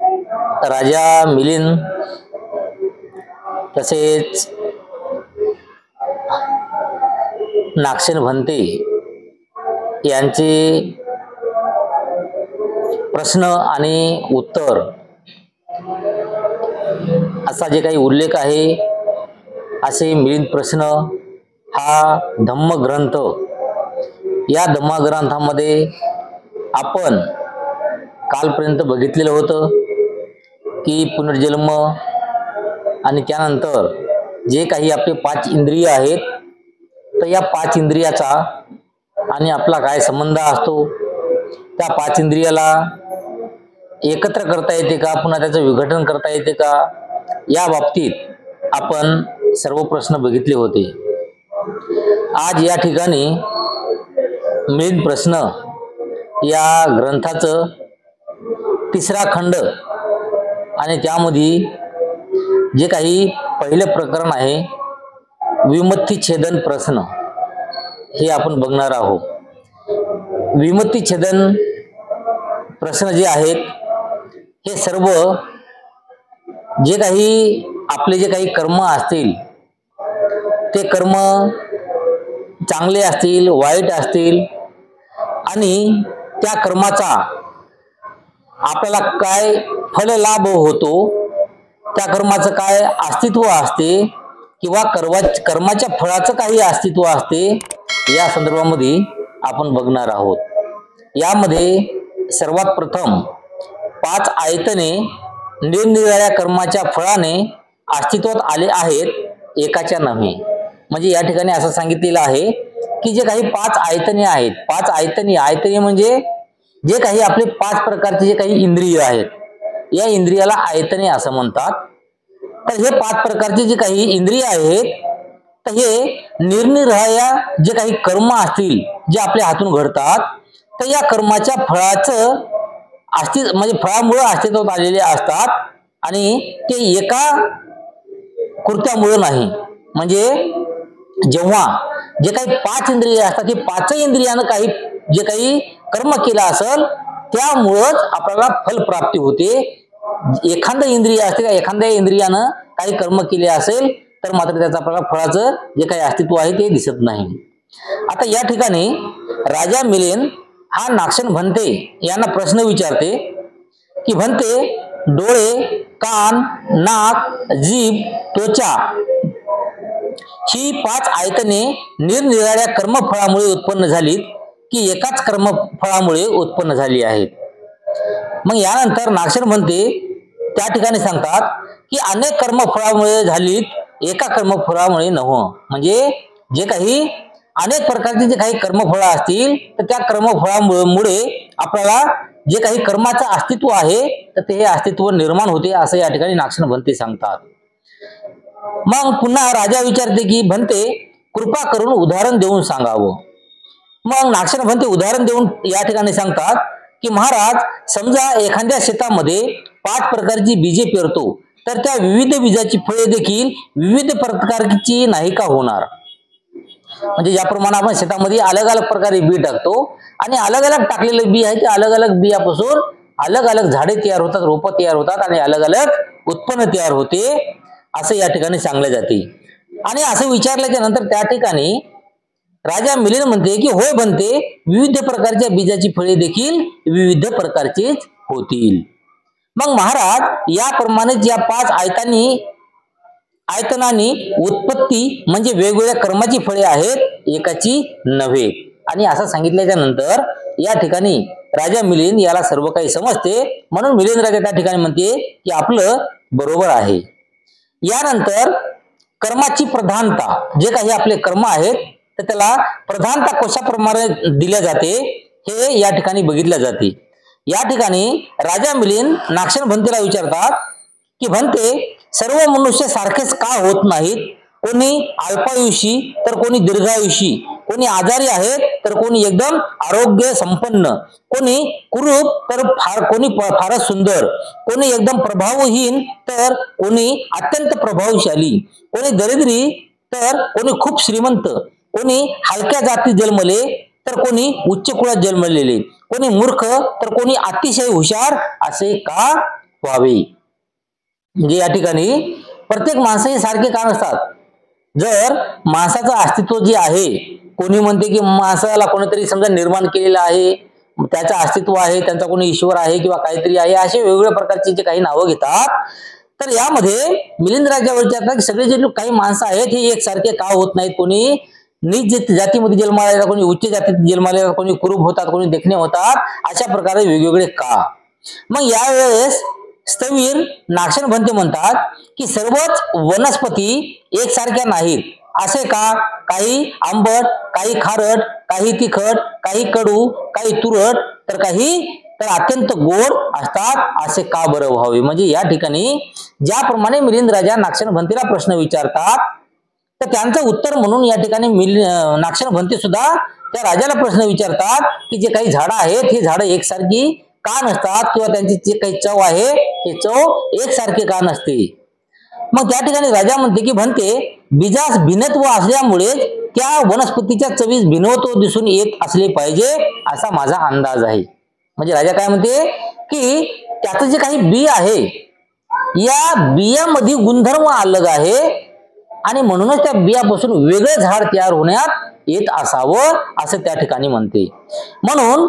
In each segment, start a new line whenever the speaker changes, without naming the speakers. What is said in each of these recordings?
राजा मिलिंद तसेच नागसेन भन्ते यांचे प्रश्न आणि उत्तर असा जे काही उल्लेख आहे, असे मिलिंद प्रश्न हा धम्मग्रंथ, या धम्मग्रंथामध्ये आपण कालपर्यंत बघितलेलं होतं की पुनर्जन्म आणि त्यानंतर जे काही आपले 5 इंद्रिय आहेत, तर या 5 इंद्रियाचा आणि आपला काय संबंध असतो, त्या 5 इंद्रियाला एकत्र करता येते का, पुन्हा त्याचं विघटन करता येते का, या बाबतीत आपण सर्व प्रश्न बघितले होते। आज या ठिकाणी मिलिंद प्रश्न या ग्रंथाचं 3रा खंड आणि त्यामध्ये जे काही पहिलं प्रकरण आहे विमुक्ती छेदन प्रश्न, हे आपण बघणार आहोत। विमुक्ती छेदन प्रश्न जे आहेत, हे सर्व जे काही आपले जे काही कर्म असतील, ते कर्म चांगले असतील वाईट असतील आणि त्या कर्माचा आपल्याला काय फल लाभ होतो, त्या कर्माचं काय अस्तित्व असते किंवा कर्माच्या फळाचं काही अस्तित्व असते, या संदर्भामध्ये आपण बघणार आहोत। यामध्ये सर्वात प्रथम 5 आयतने निरनिराळ्या कर्माच्या फळाने अस्तित्वात आले आहेत, एकाच्या नव्हे। म्हणजे या ठिकाणी असं सांगितलेलं आहे की जे काही 5 आयतने आहेत, 5 आयतने म्हणजे जे काही आपले 5 प्रकारचे जे काही इंद्रिय आहेत, या इंद्रियाला आयतने असं म्हणतात। तर हे 5 प्रकारचे जे काही इंद्रिय आहेत, तर हे निरनिराळ्या जे काही कर्म असतील जे आपल्या हातून घडतात, तर या कर्माच्या फळाचं अस्तित्व म्हणजे फळामुळे अस्तित्वात आलेले असतात आणि ते एका कृत्यामुळे नाही। म्हणजे जेव्हा जे काही 5 इंद्रिय असतात, ते 5 इंद्रियानं काही जे काही कर्म केलं असेल, त्यामुळेच आपल्याला फल प्राप्ती होते। एखादं इंद्रिय असते, त्या एखाद्या इंद्रियानं काही कर्म केले असेल तर मात्र त्याचं आपल्याला फळाचं जे काही अस्तित्व आहे ते दिसत नाही। आता या ठिकाणी राजा मिलिंद हा नागसेन भन्ते यांना प्रश्न विचारते की भन्ते, डोळे, कान, नाक, जीभ, त्वचा ही 5 आयतने निरनिराळ्या कर्मफळामुळे उत्पन्न झालीत की एकाच कर्मफळामुळे उत्पन्न झाली आहेत। मग यानंतर नागसेन भन्ते त्या ठिकाणी सांगतात की अनेक कर्मफळामुळे झालीत, एका कर्मफळामुळे नव्ह। म्हणजे जे काही अनेक प्रकारचे जे काही कर्मफळ असतील, तर त्या कर्मफळामुळे आपल्याला जे काही कर्माचं अस्तित्व आहे, तर ते अस्तित्व निर्माण होते, असं या ठिकाणी नागसेन भन्ते सांगतात। मग पुन्हा राजा विचारते की भन्ते, कृपा करून उदाहरण देऊन सांगावं। मग नागसेन भन्ते उदाहरण देऊन या ठिकाणी सांगतात की महाराज, समजा एखाद्या शेतामध्ये 5 प्रकारची बीजे पेरतो, तर त्या विविध बीजाची फळे देखील विविध प्रकारची नाही का होणार। म्हणजे ज्याप्रमाणे आपण शेतामध्ये अलग अलग प्रकारे बी टाकतो आणि अलग अलग टाकलेले बी आहे ते अलग अलग बियापासून अलग अलग झाडे तयार होतात, रोपं तयार होतात आणि अलग अलग उत्पन्न तयार होते, असं या ठिकाणी सांगले जाते। आणि असं विचारल्याच्या नंतर त्या ठिकाणी राजा मिलिंद म्हणते की होय भन्ते, विविध प्रकारच्या बीजाची फळे देखील विविध प्रकारचीच होतील। मग महाराज, याप्रमाणे या 5 आयतनांनी उत्पत्ती म्हणजे वेगवेगळ्या कर्माची फळे आहेत, एकाची नव्हे। आणि असं सांगितल्याच्या नंतर या ठिकाणी राजा मिलिंद याला सर्व काही समजते, म्हणून मिलिंद राजा त्या ठिकाणी म्हणते की आपलं बरोबर आहे। यानंतर कर्माची प्रधानता, जे काही आपले कर्म आहेत, तर त्याला प्रधानता कशाप्रमाणे दिल्या जाते हे या ठिकाणी बघितल्या जाते। या ठिकाणी राजा मिलिंद नागसेन भन्तेला विचारतात की भन्ते, सर्व मनुष्य सारखेच का होत नाहीत? कोणी अल्पायुषी तर कोणी दीर्घायुषी, कोणी आजारी आहेत तर कोणी एकदम आरोग्य संपन्न, कोणी कुरूप तर कोणी फारच सुंदर, कोणी एकदम प्रभावहीन तर कोणी अत्यंत प्रभावशाली, कोणी दरिद्री तर कोणी खूप श्रीमंत, कोणी हलक्या जाती जन्मले तर कोणी उच्च कुळात जन्मलेले, कोणी मूर्ख तर कोणी अतिशय हुशार, असे का व्हावे. म्हणजे या ठिकाणी प्रत्येक माणसं हे सारखे का नसतात. जर माणसाचं अस्तित्व जे आहे, कोणी म्हणते की माणसाला कोणीतरी समजा निर्माण केलेलं आहे, त्याचं अस्तित्व आहे, त्यांचा कोणी ईश्वर आहे किंवा काहीतरी आहे, असे वेगवेगळ्या प्रकारची जे काही नावं घेतात. तर यामध्ये मिलिंद राजा विचारतात की सगळे जे काही माणसं आहेत हे एकसारखे का होत नाहीत. कोणी नीच जातीमध्ये जन्माला येतात, कोणी उच्च जातीत जन्माला येतात, कोणी कुरूप होतात, कोणी देखणे होतात, अशा प्रकारे वेगवेगळे का. मग यावेळेस स्थविर नागशेन-भंते म्हणतात की सर्वच वनस्पती एकसारख्या नाहीत. असे का. काही आंबट, काही खारट, काही तिखट, काही कडू, काही तुरट, तर काही तर अत्यंत गोड असतात. असे का बरं व्हावे. म्हणजे या ठिकाणी ज्याप्रमाणे मिलिंद राजा नागशेन-भंतेला प्रश्न विचारतात, तर त्यांचं उत्तर म्हणून या ठिकाणी नागशेन-भंते सुद्धा त्या राजाला प्रश्न विचारतात की जे काही झाडं आहेत ही झाडं एकसारखी का नसतात किंवा त्यांची जे काही चव आहे हे चव एकसारखे का नसते. मग त्या ठिकाणी राजा म्हणते की भंते, बीजास भिन्नत्व असल्यामुळे त्या वनस्पतीच्या चवीस भिन्नत्व दिसून येत असले पाहिजे असा माझा अंदाज आहे. म्हणजे राजा काय म्हणते की त्याचं जे काही बी आहे या बियामध्ये गुणधर्म अलग आहे आणि म्हणूनच त्या बियापासून वेगळे झाड तयार होण्यात येत असावं असं त्या ठिकाणी म्हणते. म्हणून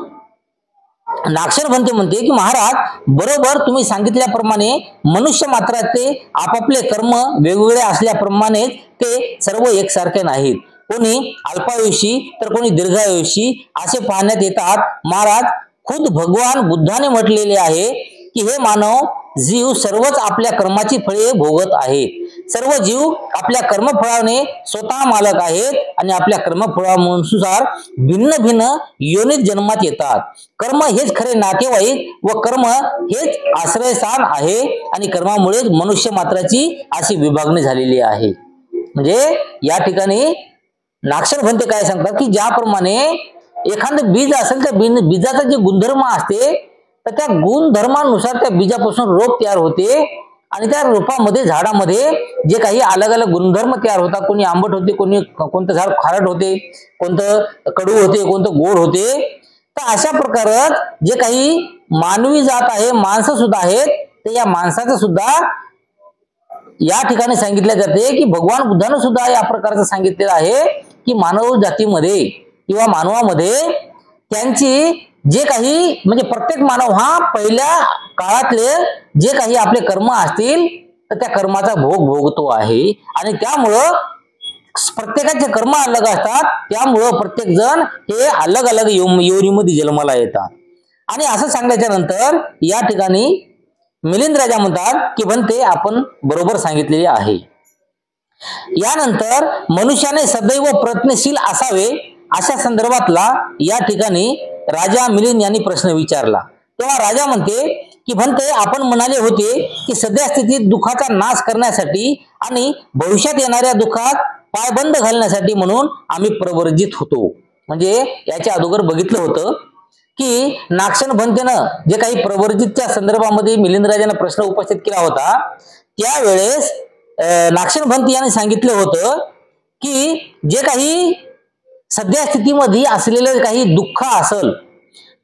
नागशेन-भंते म्हणते की महाराज, बरोबर तुम्ही सांगितल्याप्रमाणे मनुष्य मात्राचे आपापले कर्म वेगवेगळे असल्याप्रमाणेच ते सर्व एकसारखे नाहीत. कोणी अल्पायुषी तर कोणी दीर्घायुषी असे पाहण्यात येतात. महाराज, खुद भगवान बुद्धाने म्हटलेले आहे की हे मानव जीव सर्वच आपल्या कर्माची फळे भोगत आहेत. सर्व जीव आपल्या कर्मफळाने स्वतः मालक आहेत आणि आपल्या कर्मफळानुसार भिन्न भिन्न योनीत जन्मात येतात. कर्म हेच खरे नातेवाईक व कर्म हेच आश्रयस्थान आहे आणि कर्मामुळेच मनुष्य मात्राची अशी विभागणी झालेली आहे. म्हणजे या ठिकाणी नागशेन-भंते काय सांगतात की ज्याप्रमाणे एखादं बीज असेल तर बीजाचा जे गुणधर्म असते तर त्या गुणधर्मानुसार त्या बीजापासून रोप तयार होते आणि त्या रोपामध्ये झाडामध्ये जे काही अलग अलग गुणधर्म तयार होतात. कोणी आंबट होते, कोणतं झाड खारट होते, कोणतं कडू होते, कोणतं गोड होते. तर अशा प्रकारात जे काही मानवी जात आहे, माणसं सुद्धा आहेत, तर या माणसाचं सुद्धा या ठिकाणी सांगितले जाते की भगवान बुद्धानं सुद्धा या प्रकारचं सांगितलेलं आहे की मानव जातीमध्ये किंवा मानवामध्ये त्यांची जे काही म्हणजे प्रत्येक मानव हा पहिल्या काळातले जे काही आपले कर्म असतील तर त्या कर्माचा भोग भोगतो आहे आणि त्यामुळं प्रत्येकाचे कर्म अलग असतात. त्यामुळं प्रत्येक जण हे अलग अलग योनीमध्ये जन्माला येतात. आणि असं सांगण्याच्या नंतर या ठिकाणी मिलिंद राजा म्हणतात की भंते, आपण बरोबर सांगितलेले आहे. यानंतर मनुष्याने सदैव प्रयत्नशील असावे अशा संदर्भातला या ठिकाणी राजा मिलिंद यांनी प्रश्न विचारला. तेव्हा राजा म्हणते की भंते, आपण म्हणाले होते की सध्या स्थितीत दुःखाचा नाश करण्यासाठी आणि भविष्यात येणाऱ्या दुःखात पायबंद घालण्यासाठी म्हणून आम्ही प्रवर्जित होतो. म्हणजे याच्या अगोदर बघितलं होतं की नागशेन-भंतेनं जे काही प्रवर्जितच्या संदर्भामध्ये मिलिंद राजाने प्रश्न उपस्थित केला होता त्यावेळेस नागशेन-भंते यांनी सांगितलं होतं की जे काही सध्या स्थितीमध्ये असलेलं काही दुःख असेल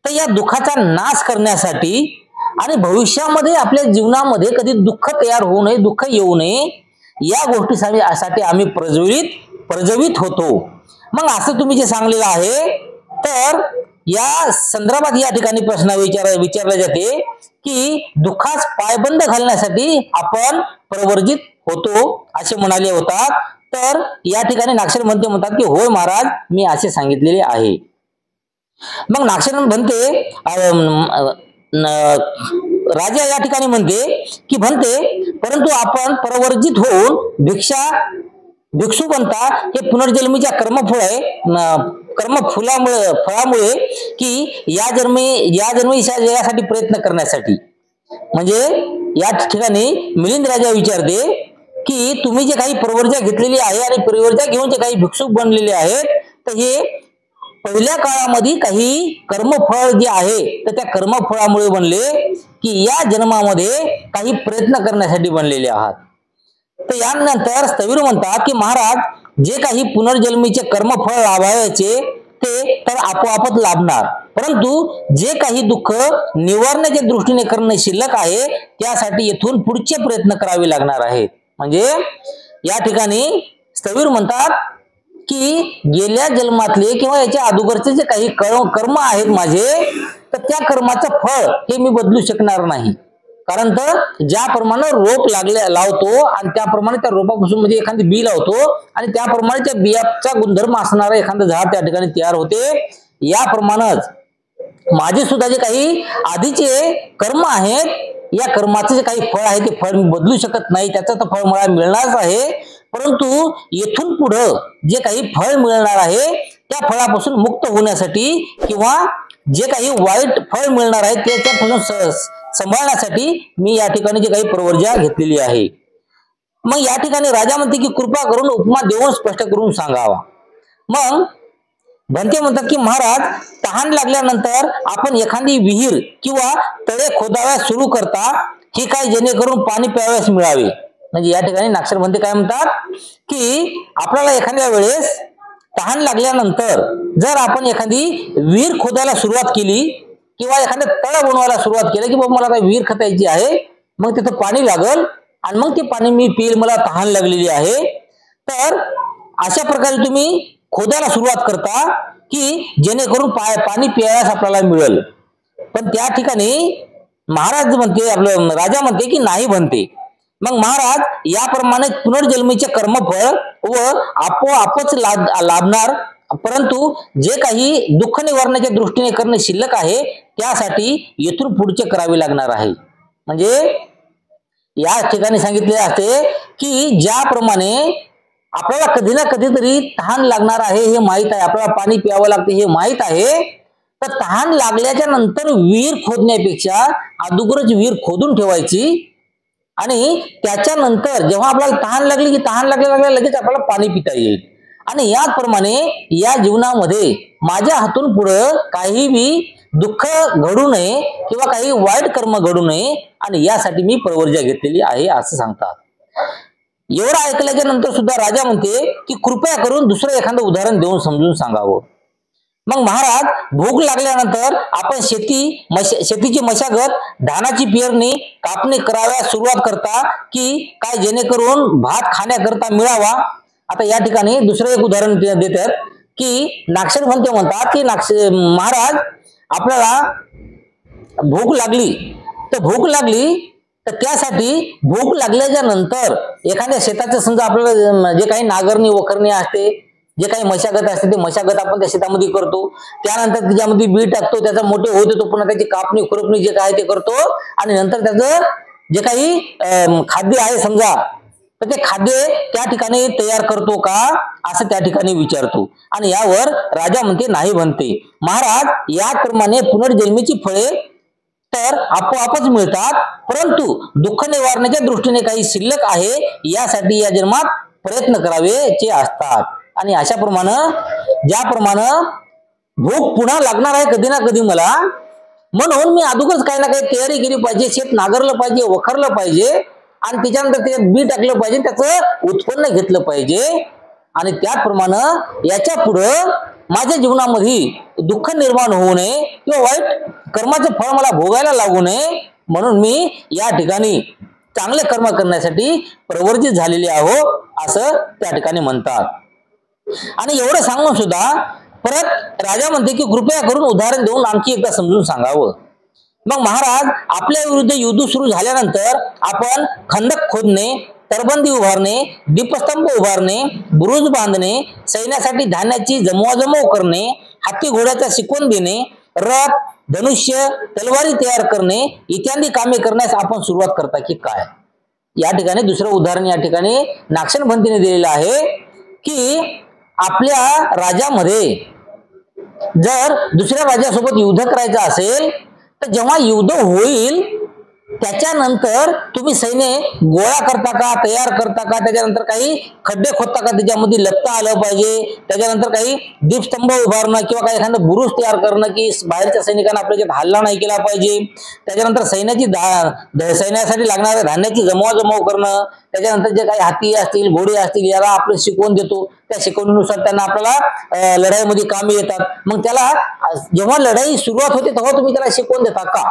तर या दुःखाचा नाश करण्यासाठी आणि भविष्यामध्ये आपल्या जीवनामध्ये कधी दुःख तयार होऊ नये, दुःख येऊ नये या गोष्टीसाठी आम्ही प्रज्वलित होतो. मग असं तुम्ही जे सांगलेलं आहे तर या संदर्भात या ठिकाणी प्रश्न विचारले जाते की दुःखास पायबंद घालण्यासाठी आपण प्रवर्जित होतो असे म्हणाले होतात. तर या ठिकाणी नागशेन-भंते म्हणतात की होय महाराज, मी असे सांगितलेले आहे. मग नागशेन-भंते राजा या ठिकाणी म्हणते की भंते, परंतु आपण प्रवर्जित होऊन भिक्षू बनता हे पुनर्जन्मीच्या फळामुळे की या जन्मी यासाठी प्रयत्न करण्यासाठी. म्हणजे या ठिकाणी मिलिंद राजा विचारते की तुम्ही जे काही प्रवर्जा घेतलेली आहे आणि प्रवर्जा घेऊन जे काही भिक्षुक बनलेले आहेत तर हे पहिल्या काळामध्ये काही कर्मफळ जे आहे तर त्या कर्मफळामुळे बनले की या जन्मामध्ये काही प्रयत्न करण्यासाठी बनलेले आहात. तर यानंतर स्थविर म्हणतात की महाराज, जे काही पुनर्जन्मीचे कर्मफळ लाभायचे ते तर आपोआपच लाभणार. परंतु जे काही दुःख निवारण्याच्या दृष्टीने करणे शिल्लक आहे त्यासाठी येथून पुढचे प्रयत्न करावे लागणार आहेत. म्हणजे या ठिकाणी स्थविर म्हणतात की गेल्या जन्मातले किंवा याच्या अगोदरचे जे काही कर्म आहेत माझे, तर त्या कर्माचं फळ हे मी बदलू शकणार नाही. कारण तर ज्याप्रमाणे रोप लावतो आणि त्याप्रमाणे त्या रोपापासून म्हणजे एखादी बी लावतो आणि त्याप्रमाणे त्या बियाचा गुणधर्म असणारा एखादं झाड त्या ठिकाणी तयार होते, याप्रमाणेच माझे सुद्धा जे काही आधीचे कर्म आहेत, या कर्माचे जे काही फळ आहे ते फळ मी बदलू शकत नाही, त्याचं तर फळ मला मिळणारच आहे. परंतु येथून पुढं जे काही फळ मिळणार आहे त्या फळापासून मुक्त होण्यासाठी किंवा जे काही वाईट फळ मिळणार आहे त्याच्यापासून सांभाळण्यासाठी मी या ठिकाणी जे काही प्रवर्जा घेतलेली आहे. मग या ठिकाणी राजा म्हणते की कृपा करून उपमा देऊन स्पष्ट करून सांगावा. मग भंते म्हणतात की महाराज, तहान लागल्यानंतर आपण एखादी विहीर किंवा तळे खोदाव्यास सुरू करता ही काय, जेणेकरून पाणी प्यावयास मिळावे. म्हणजे या ठिकाणी नागशर भंते काय म्हणतात की आपल्याला एखाद्या वेळेस तहान लागल्यानंतर जर आपण एखादी विहीर खोदायला सुरुवात केली किंवा एखाद्या तळ बनवायला सुरुवात केली की बाबा मला काय विहीर खतायची आहे, मग तिथं पाणी लागल आणि मग ते पाणी मी पिईल, मला तहान लागलेली आहे. तर अशा प्रकारे तुम्ही खोदायला सुरुवात करता की जेणेकरून पाणी प्यायला आपल्याला मिळेल. पण त्या ठिकाणी महाराज म्हणते, आपलं राजा म्हणते की नाही म्हणते. मग महाराज याप्रमाणे पुनर्जन्मीचे कर्मफळ व आपोआपच लाभणार, परंतु जे काही दुःख निवारण्याच्या दृष्टीने करणे शिल्लक आहे त्यासाठी येथून पुढचे करावे लागणार आहे. म्हणजे या ठिकाणी सांगितले असते की ज्याप्रमाणे आपल्याला कधी ना कधीतरी तहान लागणार आहे हे माहित आहे, आपल्याला पाणी प्यावं लागते हे माहित आहे, तर तहान लागल्याच्या नंतर विहीर खोदण्यापेक्षा अगोदरच विहीर खोदून ठेवायची आणि त्याच्यानंतर जेव्हा आपल्याला तहान लागली की तहान लागल्या लगेच आपल्याला पाणी पिता येईल. आणि याचप्रमाणे या जीवनामध्ये माझ्या हातून पुढं काही बी दुःख घडू नये किंवा काही वाईट कर्म घडू नये आणि यासाठी मी प्रवर्जा घेतलेली आहे असं सांगतात. एवढं ऐकल्याच्या नंतर सुद्धा राजा म्हणते की कृपया करून दुसरं एखादं उदाहरण देऊन समजून सांगावं. मग महाराज, भूक लागल्यानंतर आपण शेतीची मशागत, धानाची पेरणी, कापणी कराव्यास सुरुवात करता की काय, जेणेकरून भात खाण्याकरता मिळावा. आता या ठिकाणी दुसरं एक उदाहरण देतात की नागशर भंते म्हणतात की महाराज, आपल्याला भूक लागली तर त्यासाठी भूक लागल्याच्या नंतर एखाद्या शेताचं समजा आपल्याला जे काही नांगरणी वखरणी असते, जे काही मशागत असते ते मशागत आपण त्या शेतामध्ये करतो, त्यानंतर त्याच्यामध्ये बी टाकतो, त्याचा मोठे होत येतो, पुन्हा त्याची कापणी खुरपणी जे काय ते करतो आणि नंतर त्याचं जे काही खाद्य आहे समजा, तर ते खाद्य त्या ठिकाणी तयार करतो का असं त्या ठिकाणी विचारतो. आणि यावर राजा म्हणते नाही म्हणते महाराज, याप्रमाणे पुनर्जन्मीची फळे तर आपोआपच मिळतात, परंतु दुःख निवारण्याच्या दृष्टीने काही शिल्लक आहे यासाठी या जन्मात प्रयत्न करावेचे असतात. आणि अशाप्रमाणे ज्याप्रमाणे भूक पुन्हा लागणार आहे कधी ना कधी मला, म्हणून मी अगोदरच काही ना काही तयारी केली पाहिजे, शेत नांगरलं पाहिजे, वखरलं पाहिजे आणि त्याच्यानंतर ते बी टाकलं पाहिजे, त्याचं उत्पन्न घेतलं पाहिजे. आणि त्याप्रमाणे याच्या पुढं माझ्या जीवनामध्ये दुःख निर्माण होऊ नये किंवा वाईट कर्माचं फळ मला भोगायला लागू नये, म्हणून मी या ठिकाणी चांगले कर्म करण्यासाठी प्रवर्जित झालेले आहो असं त्या ठिकाणी म्हणतात. आणि एवढं सांगून सुद्धा परत राजा म्हणते की कृपया करून उदाहरण देऊन आणखी एकदा समजून सांगावं. मग महाराज, आपल्या विरुद्ध युद्ध सुरू झाल्यानंतर आपण खंदक खोदणे, तटबंदी उभारणे, दीपस्तंभ उभारणे, बुरुज बांधणे, सैन्यासाठी धान्याची जमवाजमव करणे, हत्ती घोड्याचा शिकवण देणे, रथ, धनुष्य, तलवारी तयार करणे इत्यादी कामे करण्यास आपण सुरुवात करता की काय. या ठिकाणी दुसरं उदाहरण या ठिकाणी नागशर भंतेने दिलेलं आहे की आपल्या राज्यामध्ये जर दुसऱ्या राज्यासोबत युद्ध करायचं असेल तर जेव्हा युद्ध होईल त्याच्यानंतर तुम्ही सैन्य गोळा करता का, तयार करता का, त्याच्यानंतर काही खड्डे खोदता का, त्याच्यामध्ये लपता आलं पाहिजे, त्याच्यानंतर काही दीपस्तंभ उभारणं किंवा काही एखादं बुरुज तयार करणं की बाहेरच्या सैनिकांना आपल्याच्यात हल्ला नाही केला पाहिजे, त्याच्यानंतर सैन्यासाठी लागणाऱ्या धान्याची जमवाजमव करणं, त्याच्यानंतर जे काही हाती असतील घोडे असतील याला आपण शिकवून देतो, त्या शिकवणीनुसार त्यांना आपल्याला लढाईमध्ये कामी येतात. मग त्याला जेव्हा लढाई सुरुवात होते तेव्हा तुम्ही त्याला शिकवून देता का?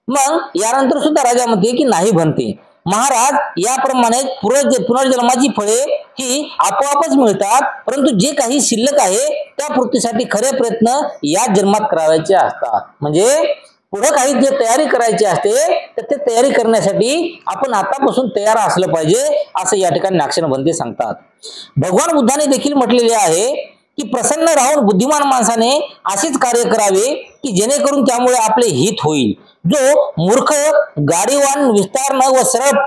मग यानंतर सुद्धा राजा म्हणते की नाही बनते महाराज, याप्रमाणे पुनर्जन्माची फळे ही आपोआपच मिळतात, परंतु जे काही शिल्लक आहे त्या पूर्तीसाठी खरे प्रयत्न या जन्मात करायचे असतात. म्हणजे पुढे काही जे तयारी करायची असते तर ते तयारी करण्यासाठी आपण आतापासून तयार असलं पाहिजे, असं या ठिकाणी नाक्षरबंदी सांगतात. भगवान बुद्धाने देखील म्हटलेले आहे की प्रसन्न राहून बुद्धिमान माणसाने असेच कार्य करावे की जेणेकरून त्यामुळे आपले हित होईल. जो मूर्ख गाडीवान विस्तारण व सरळ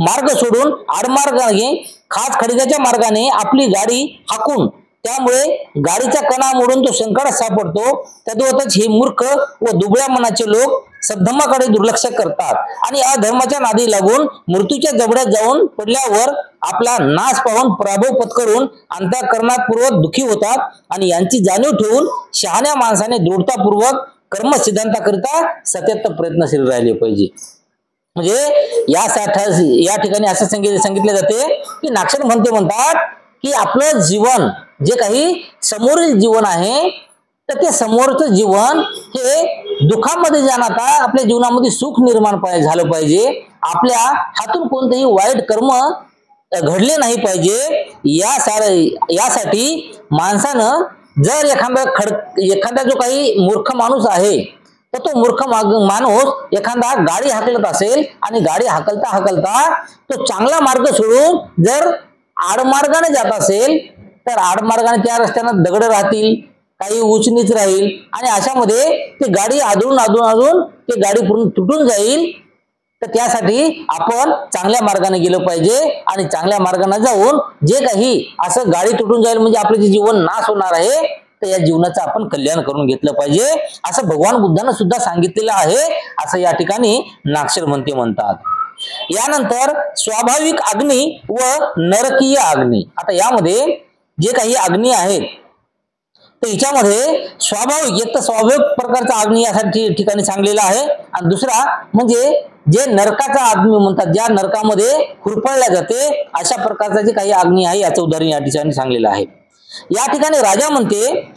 मार्ग सोडून आडमार्गाने खास खडकाच्या मार्गाने आपली गाडी हाकून त्यामुळे गाडीचा कणा मोडून तो संकटात सापडतो, तद्वतच हे मूर्ख व दुबळ्या मनाचे लोक सद्धर्माकडे दुर्लक्ष करतात आणि अधर्माच्या नादी लागून मृत्यूच्या जबड्यात जाऊन पडल्यावर आपला नाश पाहून पराभव पत्करून अंतःकरणात पूर्वक दुःखी होतात. आणि यांची जाणीव ठेवून शहाण्या माणसाने दृढतापूर्वक कर्म सिद्धांताकरिता सतत प्रयत्नशील राहिले पाहिजे. म्हणजे या ठिकाणी असं सांगितले जाते की नाक्षर म्हणतात की आपलं जीवन जे काही समोरील जीवन आहे तर ते समोरचं जीवन हे दुःखामध्ये जाणता आपल्या जीवनामध्ये सुख निर्माण झालं पाहिजे. आपल्या हातून कोणतेही वाईट कर्म घडले नाही पाहिजे. यासाठी माणसानं जर एखादा जो काही मूर्ख माणूस आहे तर तो मूर्ख माणूस एखादा गाडी हाकलत असेल आणि गाडी हाकलता तो चांगला मार्ग सोडून जर आडमार्गाने जात असेल तर आडमार्गाने त्या रस्त्यानं दगड राहतील, काही उंच नीच राहील आणि अशामध्ये ती गाडी आदळून ती गाडी पूर्ण तुटून जाईल. तर त्यासाठी आपण चांगल्या मार्गाने गेलं पाहिजे आणि चांगल्या मार्गाने जाऊन जे काही असं गाडी तुटून जाईल म्हणजे आपले जे जीवन नाश होणार आहे तर या जीवनाचं आपण कल्याण करून घेतलं पाहिजे, असं भगवान बुद्धानं सुद्धा सांगितलेलं आहे, असं या ठिकाणी नाक्षरबंदी म्हणतात. यानंतर स्वाभाविक अग्नी व नरकीय अग्नी. आता यामध्ये जे काही अग्नी आहेत तर याच्यामध्ये एक तर स्वाभाविक प्रकारचा अग्नी यासाठी ठिकाणी सांगलेला आहे आणि दुसरा म्हणजे जे नरकाचा अग्नी म्हणतात, ज्या नरकामध्ये खुरपळल्या जाते अशा प्रकारचा जे काही अग्नी आहे याचं उदाहरण या ठिकाणी सांगलेलं आहे. या ठिकाणी राजा म्हणते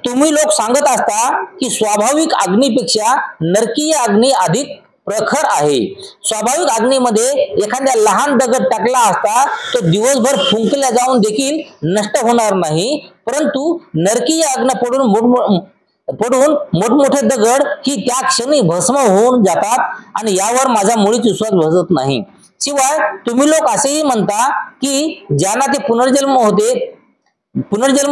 तुम्ही लोक सांगत असता की स्वाभाविक अग्नीपेक्षा नरकीय अग्नी अधिक प्रखर आहे. स्वाभाविक अग्नीमध्ये एखाद्या लहान दगड टाकला असता तो दिवसभर फुंकल्या जाऊन देखील नष्ट होणार नाही, परंतु नरकीय अग्नी पडून मोठमोठे दगड ही त्या क्षणी भस्म होऊन जातात आणि यावर माझा मुळीच विश्वास बसत नाही. शिवाय तुम्ही लोक असेही म्हणता की ज्यांना ते पुनर्जन्म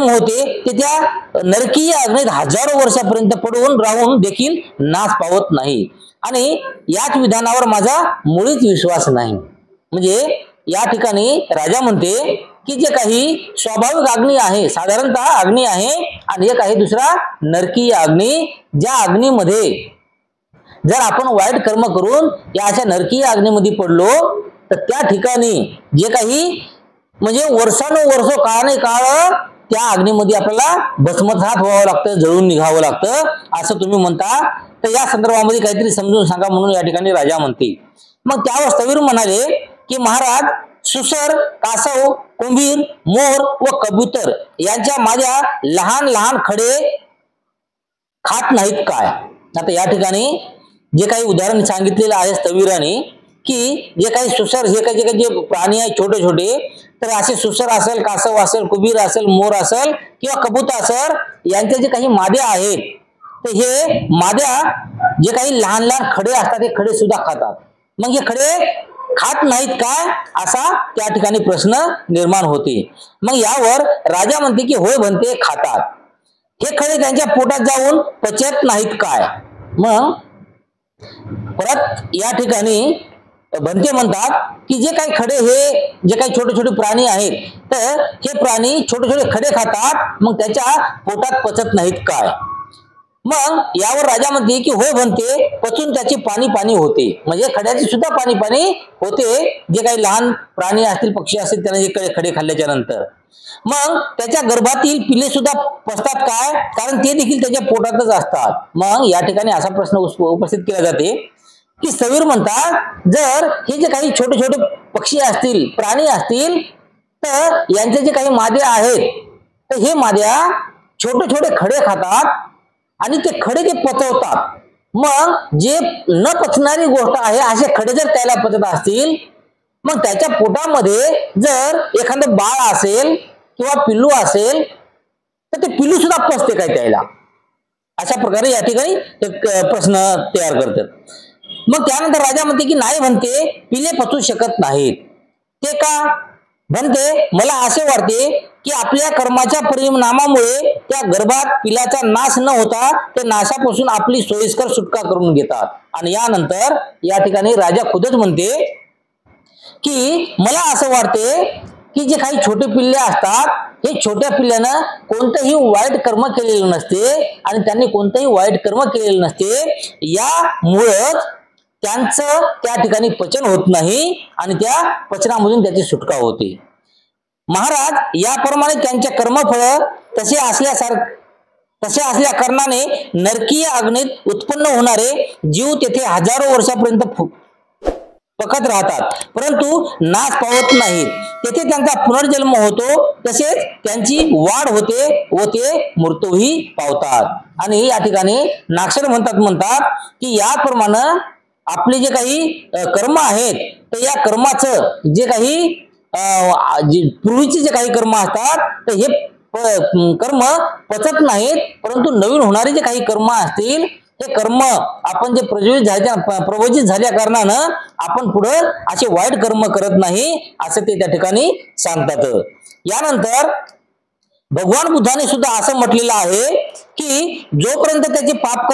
होते ते त्या नरकीय अग्नीत हजारो वर्षापर्यंत पडून राहून देखील नाश पावत नाही आणि याच विधानावर माझा मुळीच विश्वास नाही. म्हणजे या ठिकाणी राजा म्हणते की जे काही स्वाभाविक अग्नी आहे, साधारणतः अग्नी आहे आणि एक आहे दुसरा नरकीय अग्नी, ज्या अग्नीमध्ये जर आपण वाईट कर्म करून या अशा नरकीय अग्नीमध्ये पडलो तर त्या ठिकाणी जे काही म्हणजे वर्षानुवर्ष काळाने काळ त्या अग्नीमध्ये आपल्याला भस्मसात व्हावं लागतं, जळून निघावं लागतं असं तुम्ही म्हणता. तर या संदर्भामध्ये काहीतरी समजून सांगा म्हणून या ठिकाणी राजा म्हणते. मग त्यावर स्थवीर म्हणाले की महाराज, सुसर, कासव, कुंभीर, मोर व कबूतर यांच्या माझ्या लहान लहान खडे खात नाहीत काय? आता या ठिकाणी जे काही उदाहरण सांगितलेलं आहे स्थवीराने की जे काही सुसर हे काही जे प्राणी आहेत छोटे छोटे, तर असे सुसर असेल, कासव असेल, कुबीर असेल, मोर असेल किंवा कबूतर असेल यांचे जे काही माद्या आहेत तर हे माद्या जे काही लहान लहान खडे असतात हे खडे सुद्धा खातात. मग हे खडे खात नाहीत काय असा त्या ठिकाणी प्रश्न निर्माण होते. मग यावर राजा म्हणते की होय म्हणते खातात. हे खडे त्यांच्या पोटात जाऊन पचत नाहीत काय? मग परत या ठिकाणी बनते म्हणतात की जे काही खडे हे जे काही छोटे छोटे प्राणी आहेत तर हे प्राणी छोटे छोटे खडे खातात, मग त्याच्या पोटात पचत नाहीत काय? मग यावर राजा म्हणते की होय म्हणते, पचून त्याची पाणी पाणी होते, म्हणजे खड्याची सुद्धा पाणी पाणी होते, जे काही लहान प्राणी असतील पक्षी असतील त्यांना जे खडे खाल्ल्याच्या नंतर. मग त्याच्या गर्भातील पिल्ले सुद्धा पचतात काय, कारण ते देखील त्याच्या पोटातच असतात. मग या ठिकाणी असा प्रश्न उपस्थित केला जाते की सवीर म्हणतात जर हे जे काही छोटे छोटे पक्षी असतील प्राणी असतील तर यांचे जे काही माद्या आहेत तर हे माद्या छोटे छोटे खडे खातात आणि ते खडे जे पचवतात. मग जे न पचणारी गोष्ट आहे असे खडे जर त्याला पचत असतील मग त्याच्या पोटामध्ये जर एखादं बाळ असेल किंवा पिल्लू असेल तर ते पिल्लू सुद्धा पचते काय त्याला. अशा प्रकारे या ठिकाणी एक प्रश्न तयार करतात. मग त्यानंतर राजा म्हणते की नाही म्हणते पिल्ले पचू शकत नाहीत. ते का म्हणते, मला असे वाटते की आपल्या कर्माच्या परिणामामुळे त्या गर्भात पिलाचा नाश न होता ते नाशापासून आपली सोयीस्कर सुटका करून घेतात. आणि यानंतर या ठिकाणी राजा खुदच म्हणते की मला असं वाटते की जे काही छोटे पिल्ले असतात हे छोट्या पिल्ल्यानं कोणतंही वाईट कर्म केलेलं नसते आणि त्यांनी कोणतंही वाईट कर्म केलेलं नसते, यामुळं त्यांचं त्या ठिकाणी पचन होत नाही आणि त्या पचनामधून त्याची सुटका होते. महाराज याप्रमाणे त्यांचे कर्मफळ तसे असल्या कारणाने नरकीय अग्नीत उत्पन्न होणारे जीव तेथे हजारो वर्षापर्यंत पकत राहतात, परंतु नाश पावत नाहीत. तेथे त्यांचा पुनर्जन्म होतो, तसेच त्यांची वाढ होते व ते मृत्यूही पावतात. आणि या ठिकाणी नागशर म्हणतात की याप्रमाणे आपले जे काही कर्म आहेत तर या कर्माचं जे काही पूर्वीचे जे काही कर्म असतात तर हे कर्म पचत नाहीत, परंतु नवीन होणारे जे काही कर्म असतील हे कर्म आपण जे प्रवचित झाल्या कारणानं आपण पुढे असे वाईट कर्म करत नाही असं ते त्या ठिकाणी सांगतात. यानंतर भगवान बुद्धाने सुद्धा असं म्हटलेलं आहे की जोपर्यंत त्याचे पाप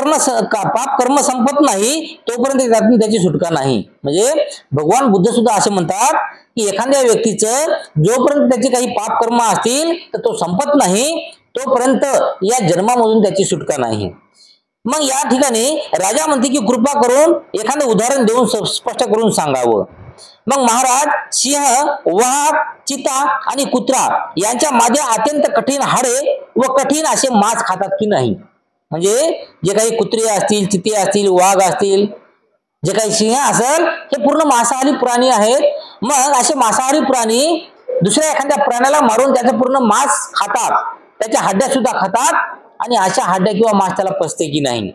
कर्म संपत नाही तोपर्यंत त्यातून त्याची सुटका नाही. म्हणजे भगवान बुद्ध सुद्धा असे म्हणतात की एखाद्या व्यक्तीचं जोपर्यंत त्याचे काही पाप कर्म असतील तर तो संपत नाही तोपर्यंत या जन्मामधून त्याची सुटका नाही. मग या ठिकाणी राजा म्हणते की कृपा करून एखादं उदाहरण देऊन स्पष्ट करून सांगावं. मग महाराज सिंह, वाघ, चिता आणि कुत्रा यांच्या मागे अत्यंत कठीण हाडे व कठीण असे मांस खातात की नाही. म्हणजे जे काही कुत्रे असतील, चिते असतील, वाघ असतील, जे काही सिंह असेल हे पूर्ण मांसाहारी प्राणी आहेत. मग असे मांसाहारी प्राणी दुसऱ्या एखाद्या प्राण्याला मारून त्याचं पूर्ण मांस खातात, त्याच्या हड्ड्या सुद्धा खातात आणि अशा हड्ड्या किंवा मांस त्याला पचते की नाही.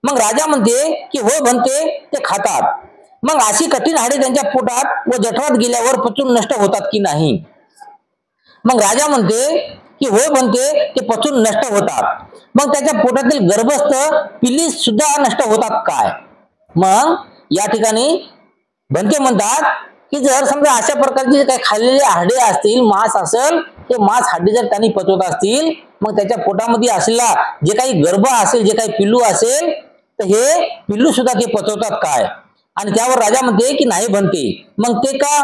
मग राजा म्हणते की होय म्हणते ते खातात. मग अशी कठीण हाडे त्यांच्या पोटात व जठरात गेल्यावर पचून नष्ट होतात की नाही. मग राजा म्हणते की होय म्हणते ते पचून नष्ट होतात. मग त्याच्या पोटातील गर्भस्थ पिल्ली सुद्धा नष्ट होतात काय. मग या ठिकाणी भंते म्हणतात की जर समजा अशा प्रकारचे काही खाल्लेले हाडे असतील, मांस असेल, ते मांस हाडे जर त्यांनी पचवत असतील मग त्याच्या पोटामध्ये असलेला जे काही गर्भ असेल, जे काही पिल्लू असेल तर हे पिल्लू सुद्धा ते पचवतात काय. आणि त्यावर राजा म्हणते की नाही बनते. मग ते का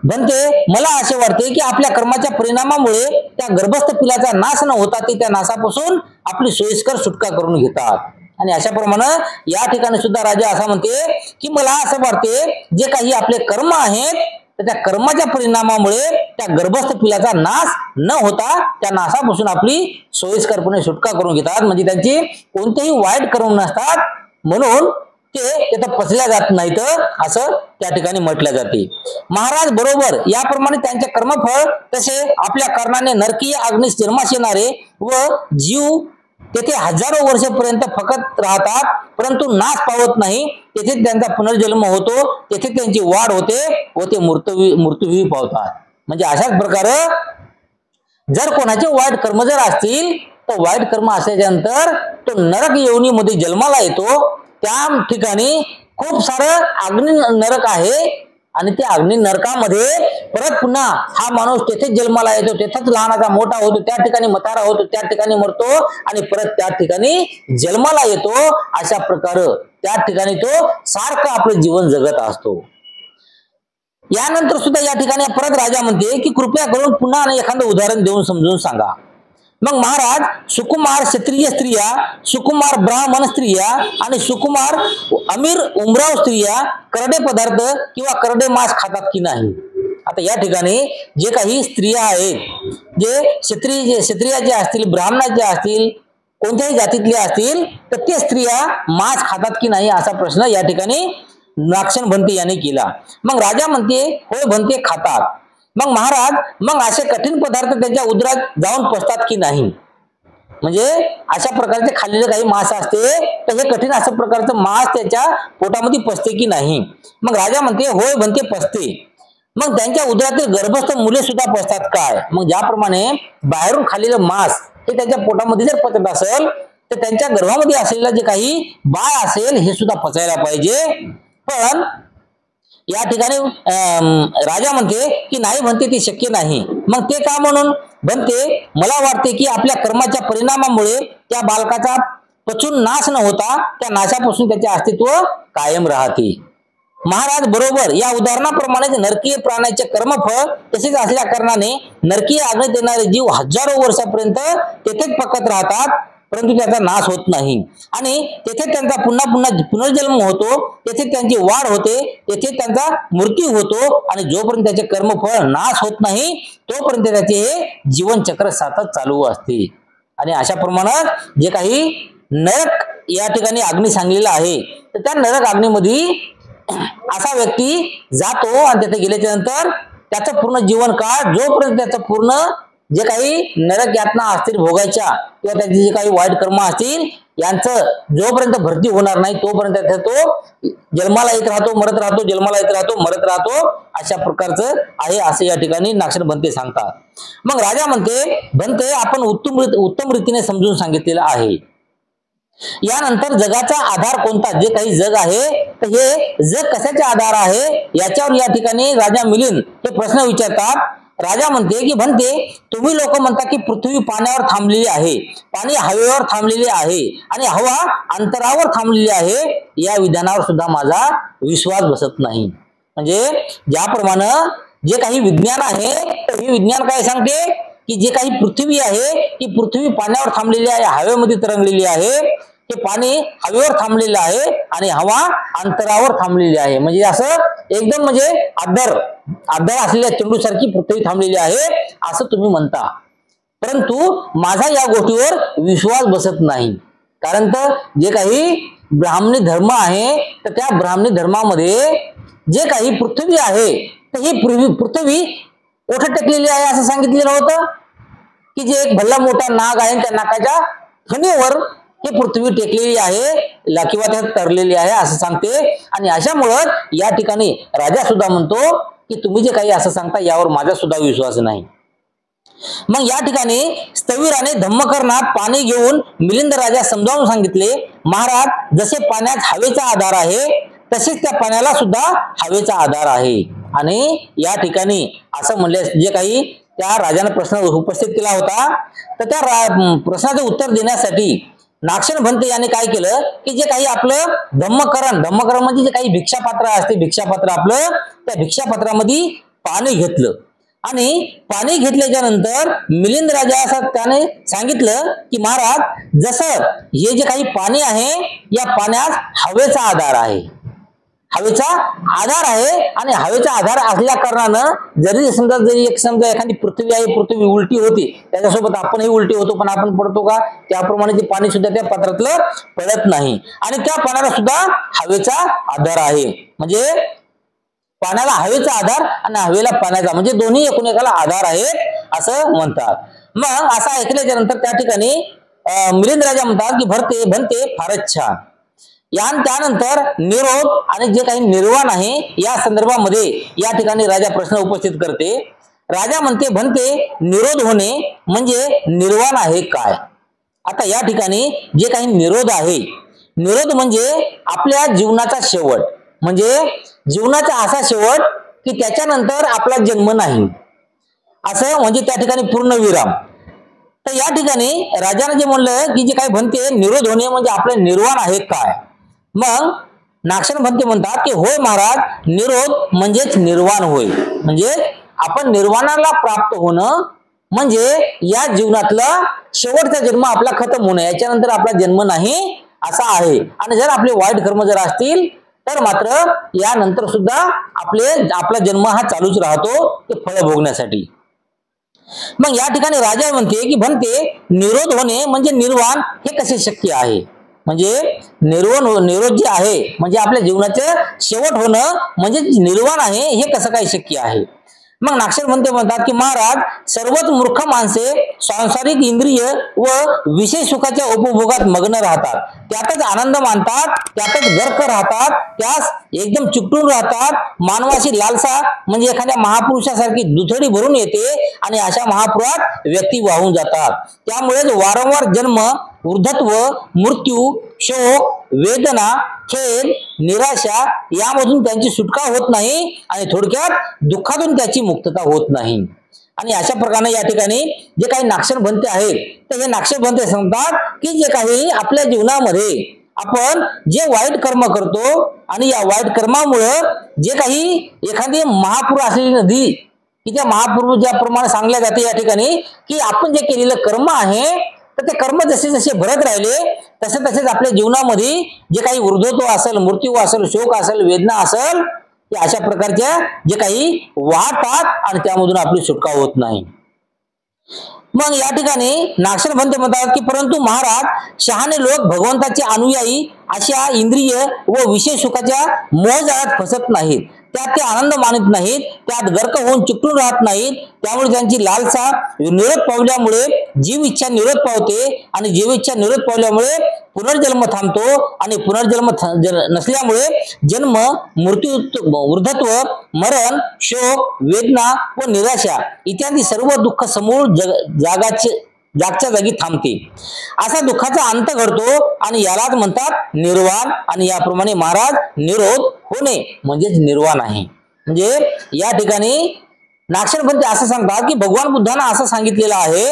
बनते, मला असे वाटते की आपल्या कर्माच्या परिणामामुळे त्या गर्भस्थ पिलाचा नाश न होता ते त्या नाशापासून आपली सोयीस्कर सुटका करून घेतात. आणि अशाप्रमाणे या ठिकाणी सुद्धा राजा असा म्हणते की मला असं वाटते जे काही आपले कर्म आहेत तर त्या कर्माच्या परिणामामुळे त्या गर्भस्थ पिलाचा नाश न होता त्या नाशापासून आपली सोयीस्करपणे सुटका करून घेतात. म्हणजे त्यांची कोणतेही वाईट कर्म नसतात म्हणून ते तिथं पचल्या जात नाहीत असं त्या ठिकाणी म्हटलं जाते. महाराज बरोबर याप्रमाणे त्यांचे कर्मफळ तसे आपल्या कारणाने नरकीय अग्नीस जन्मास येणारे व जीव तेथे हजारो वर्षापर्यंत फकत राहतात, परंतु नाश पावत नाही. तेथे त्यांचा पुनर्जन्म होतो, तेथे त्यांची वाढ होते व ते मृत्यूही पावतात. म्हणजे अशाच प्रकारे जर कोणाचे वाईट कर्म जर असतील तर वाईट कर्म असल्यानंतर तो नरक योनीमध्ये जन्माला येतो. त्या ठिकाणी खूप सारं अग्नी नरक आहे आणि त्या अग्नी नरकामध्ये परत पुन्हा हा माणूस तेथेच जन्माला येतो, तेथेच लहानाचा मोठा होतो, त्या ठिकाणी म्हातारा होतो, त्या ठिकाणी मरतो आणि परत त्या ठिकाणी जन्माला येतो. अशा प्रकारे त्या ठिकाणी तो सारखं आपलं जीवन जगत असतो. यानंतर सुद्धा या ठिकाणी परत राजा म्हणते की कृपया करून पुन्हा एखादं उदाहरण देऊन समजून सांगा. मग महाराज सुकुमार क्षत्रिय स्त्रिया, सुकुमार ब्राह्मण स्त्रिया आणि सुकुमार अमीर उमराव स्त्रिया करडे पदार्थ किंवा करडे मांस खातात की नाही. आता या ठिकाणी जे काही स्त्रिया आहेत, जे क्षत्रियाचे असतील, ब्राह्मणाचे असतील, कोणत्याही जातीतले असतील, तर ते स्त्रिया मांस खातात की नाही असा प्रश्न या ठिकाणी नागसेन भंते यांनी केला. मग राजा म्हणते होय भंते खातात. मग महाराज मग असे कठीण पदार्थ त्यांच्या उदरात जाऊन पचतात की नाही, म्हणजे अशा प्रकारचे खाल्लेले काही मांस असते तर हे कठीण अशा प्रकारचं मांस त्याच्या पोटामध्ये पचते की नाही. मग राजा म्हणते होय भंते पचते. मग त्यांच्या उदरातील गर्भस्थ मुले सुद्धा पचतात काय. मग ज्याप्रमाणे बाहेरून खाल्लेलं मांस हे त्यांच्या पोटामध्ये जर पचत असेल तर त्यांच्या गर्भामध्ये असलेलं जे काही बाळ असेल हे सुद्धा पचायला पाहिजे. पण या ठिकाणी राजा म्हणते की नाही म्हणते ते शक्य नाही. मग ते का म्हणून म्हणते मला वाटते की आपल्या कर्माच्या परिणामामुळे त्या बालकाचा पचून नाश न होता त्या नाशापासून त्याचे अस्तित्व कायम राहते. महाराज बरोबर या उदाहरणाप्रमाणे नरकीय प्राण्याचे कर्मफळ तसेच असल्या कारणाने नरकीय आग्नेत येणारे जीव हजारो वर्षापर्यंत तेथेच पकत राहतात, परंतु त्याचा नाश होत नाही आणि तेथे त्यांचा पुन्हा पुन्हा पुनर्जन्म होतो, तेथे त्यांची वाढ होते, तेथे त्यांचा मृत्यू होतो आणि जोपर्यंत त्याचे कर्मफळ नाश होत नाही तोपर्यंत त्याचे हे जीवनचक्र सतत चालू असते. आणि अशा प्रमाणात जे काही नरक या ठिकाणी अग्नी सांगलेला आहे तर त्या नरक अग्नीमध्ये असा व्यक्ती जातो आणि तिथे गेल्याच्या नंतर त्याचं पूर्ण जीवन काळ जोपर्यंत त्याचं पूर्ण जे काही नरक यातना असतील भोगायच्या किंवा त्याचे जे काही वाईट कर्म असतील यांचं जोपर्यंत भरती होणार नाही तोपर्यंत तो जन्माला येत राहतो, मरत राहतो, जन्माला येत राहतो, मरत राहतो, अशा प्रकारचं आहे असं या ठिकाणी नागसेन भंते सांगतात. मग राजा म्हणते भंते आपण उत्तम रीतीने समजून सांगितलेलं आहे. यानंतर जगाचा आधार कोणता, जे काही जग आहे तर हे जग कशाचे आधार आहे याच्यावर या ठिकाणी राजा मिलिंद हे प्रश्न विचारतात. राजा म्हणते की भंते तुम्ही लोक म्हणता की पृथ्वी पाण्यावर थांबलेली आहे, पाणी हवेवर थांबलेले आहे आणि हवा अंतरावर थांबलेली आहे. या विधानावर सुद्धा माझा विश्वास बसत नाही. म्हणजे ज्याप्रमाणे जे काही विज्ञान आहे तर हे विज्ञान काय सांगते की जे काही पृथ्वी आहे ती पृथ्वी पाण्यावर थांबलेली आहे, हवेमध्ये तरंगलेली आहे, ते पाणी हवेवर थांबलेलं आहे आणि हवा अंतरावर थांबलेली आहे. म्हणजे असं एकदम म्हणजे आदर असलेल्या चेंडूसारखी पृथ्वी थांबलेली आहे असं तुम्ही म्हणता, परंतु माझा या गोष्टीवर विश्वास बसत नाही. कारण तर जे काही ब्राह्मणी धर्म आहे तर त्या ब्राह्मणी धर्मामध्ये जे काही पृथ्वी आहे तर ही पृथ्वी कोठे टेकलेली आहे असं सांगितलेलं होतं की जे एक भल्ला मोठा नाग आहे त्या नागाच्या फणीवर ही पृथ्वी टेकलेली आहे किंवा त्यात तरलेली आहे असं सांगते. आणि अशामुळं या ठिकाणी राजा सुद्धा म्हणतो की तुम्ही जे काही असं सांगता यावर माझा सुद्धा विश्वास नाही. मग या ठिकाणी स्थविराने धम्मकरणात पाणी घेऊन मिलिंद राजा समजावून सांगितले महाराज जसे पाण्यात हवेचा आधार आहे तसेच त्या पाण्याला सुद्धा हवेचा आधार आहे. आणि या ठिकाणी असं म्हणले जे काही त्या राजाने प्रश्न उपस्थित केला होता तर त्या प्रश्नाचे उत्तर देण्यासाठी नागसेन भंते यांनी काय केलं की जे काही आपलं धम्मकरण म्हणजे जे काही भिक्षापात्र असते भिक्षापात्र आपलं त्या भिक्षापात्रामध्ये पाणी घेतलं आणि पाणी घेतल्याच्या नंतर मिलिंद राजा असं त्याने सांगितलं की महाराज जसं हे जे काही पाणी आहे या पाण्यात हवेचा आधार आहे, हवेचा आधार आहे आणि हवेचा आधार असल्या कारणानं जरी समजा एखादी पृथ्वी आहे, पृथ्वी उलटी होती त्याच्यासोबत आपणही उलटी होतो पण आपण पडतो का, त्याप्रमाणे ते पाणी सुद्धा त्या पात्रातलं पडत नाही आणि त्या पाण्याला सुद्धा हवेचा आधार आहे. म्हणजे पाण्याला हवेचा आधार आणि हवेला पाण्याचा म्हणजे दोन्ही एकूण एकाला आधार आहेत असं म्हणतात. मग असं ऐकल्याच्या नंतर त्या ठिकाणी मिलिंद राजा म्हणतात की भंते फारच छान. त्यानंतर निरोध आणि जे काही निर्वाण आहे या संदर्भामध्ये या ठिकाणी राजा प्रश्न उपस्थित करते. राजा म्हणते भंते निरोध होणे म्हणजे निर्वाण आहे काय. आता या ठिकाणी जे काही निरोध आहे, निरोध म्हणजे आपल्या जीवनाचा शेवट, म्हणजे जीवनाचा असा शेवट की त्याच्यानंतर आपला जन्म नाही असं, म्हणजे त्या ठिकाणी पूर्ण विराम. तर या ठिकाणी राजाने जे म्हणलं की जे काही भंते निरोध होणे म्हणजे आपले निर्वाण आहे काय. मग नागसेन भंते म्हणतात की होय महाराज निरोध म्हणजेच निर्वाण होय, म्हणजे आपण निर्वाणाला प्राप्त होणं म्हणजे या जीवनातला शेवटचा जन्म आपला खतम होणे, याच्यानंतर आपला जन्म नाही असा आहे. आणि जर आपले वाईट कर्म जर असतील तर मात्र यानंतर सुद्धा आपला जन्म हा चालूच राहतो ते फळ भोगण्यासाठी. मग या ठिकाणी राजा म्हणते की म्हणते निरोध होणे म्हणजे निर्वाण हे कसे शक्य आहे. म्हणजे निरोध जे आहे म्हणजे आपल्या जीवनाचं शेवट होणं म्हणजे निर्वाण आहे हे कसं काय शक्य आहे. मग नागशेठ म्हणतात की महाराज, सर्वच मूर्ख माणसे सांसारिक इंद्रिय व विषय सुखाच्या उपभोगात मग्न राहतात, त्यातच आनंद मानतात, त्यातच गर्क राहतात, त्यास एकदम चिकटून राहतात. मानवाची लालसा म्हणजे एखाद्या महापुरुषासारखी दुथडी भरून येते आणि अशा महापुरात व्यक्ती वाहून जातात. त्यामुळेच वारंवार जन्म, वृद्धत्व, मृत्यू, शोक, वेदना, खेद, निराशा यामधून त्यांची सुटका होत नाही आणि थोडक्यात दुःखातून त्याची मुक्तता होत नाही. आणि अशा प्रकारे या ठिकाणी जे काही नागशेठ आहेत तर हे नागशेठ सांगतात की जे काही आपल्या जीवनामध्ये आपण जे वाईट कर्म करतो आणि या वाईट कर्मामुळं जे काही एखादी महापूर असलेली नदी की त्या महापूर ज्याप्रमाणे सांगल्या जाते या ठिकाणी की आपण जे केलेलं कर्म आहे तर ते कर्म जसे जसे भरत राहिले तसे तसेच आपल्या जीवनामध्ये जे काही वृद्धत्व असेल, मृत्यू असेल, शोक असेल, वेदना असेल, ते अशा प्रकारच्या जे काही वाहतात आणि त्यामधून आपली सुटका होत नाही. मग या ठिकाणी नागशेठ म्हणतात की परंतु महाराज, शहाणे लोक भगवंताचे अनुयायी अशा इंद्रिय व विषय सुखाच्या मोहजाळ्यात फसत नाहीत, त्यात ते आनंद मानत नाहीत, त्यात गर्क होऊन चिकटून राहत नाहीत. त्यामुळे त्यांची लालसा निरोध पावल्यामुळे जीव इच्छा निरोध पावते आणि जीव इच्छा निरोध पावल्यामुळे पुनर्जन्म थांबतो आणि पुनर्जन्म नसल्यामुळे जन्म, मृत्यू, वृद्धत्व, मरण, शोक, वेदना व निराशा इत्यादी सर्व दुःख समूळ जागच्या जागी थांबते. असा दुःखाचा अंत घडतो आणि यालाच म्हणतात निर्वाण. आणि याप्रमाणे महाराज निरोध होणे म्हणजेच निर्वाण आहे. म्हणजे या ठिकाणी नागशेठ असं सांगतात की भगवान बुद्धांना असं सांगितलेलं आहे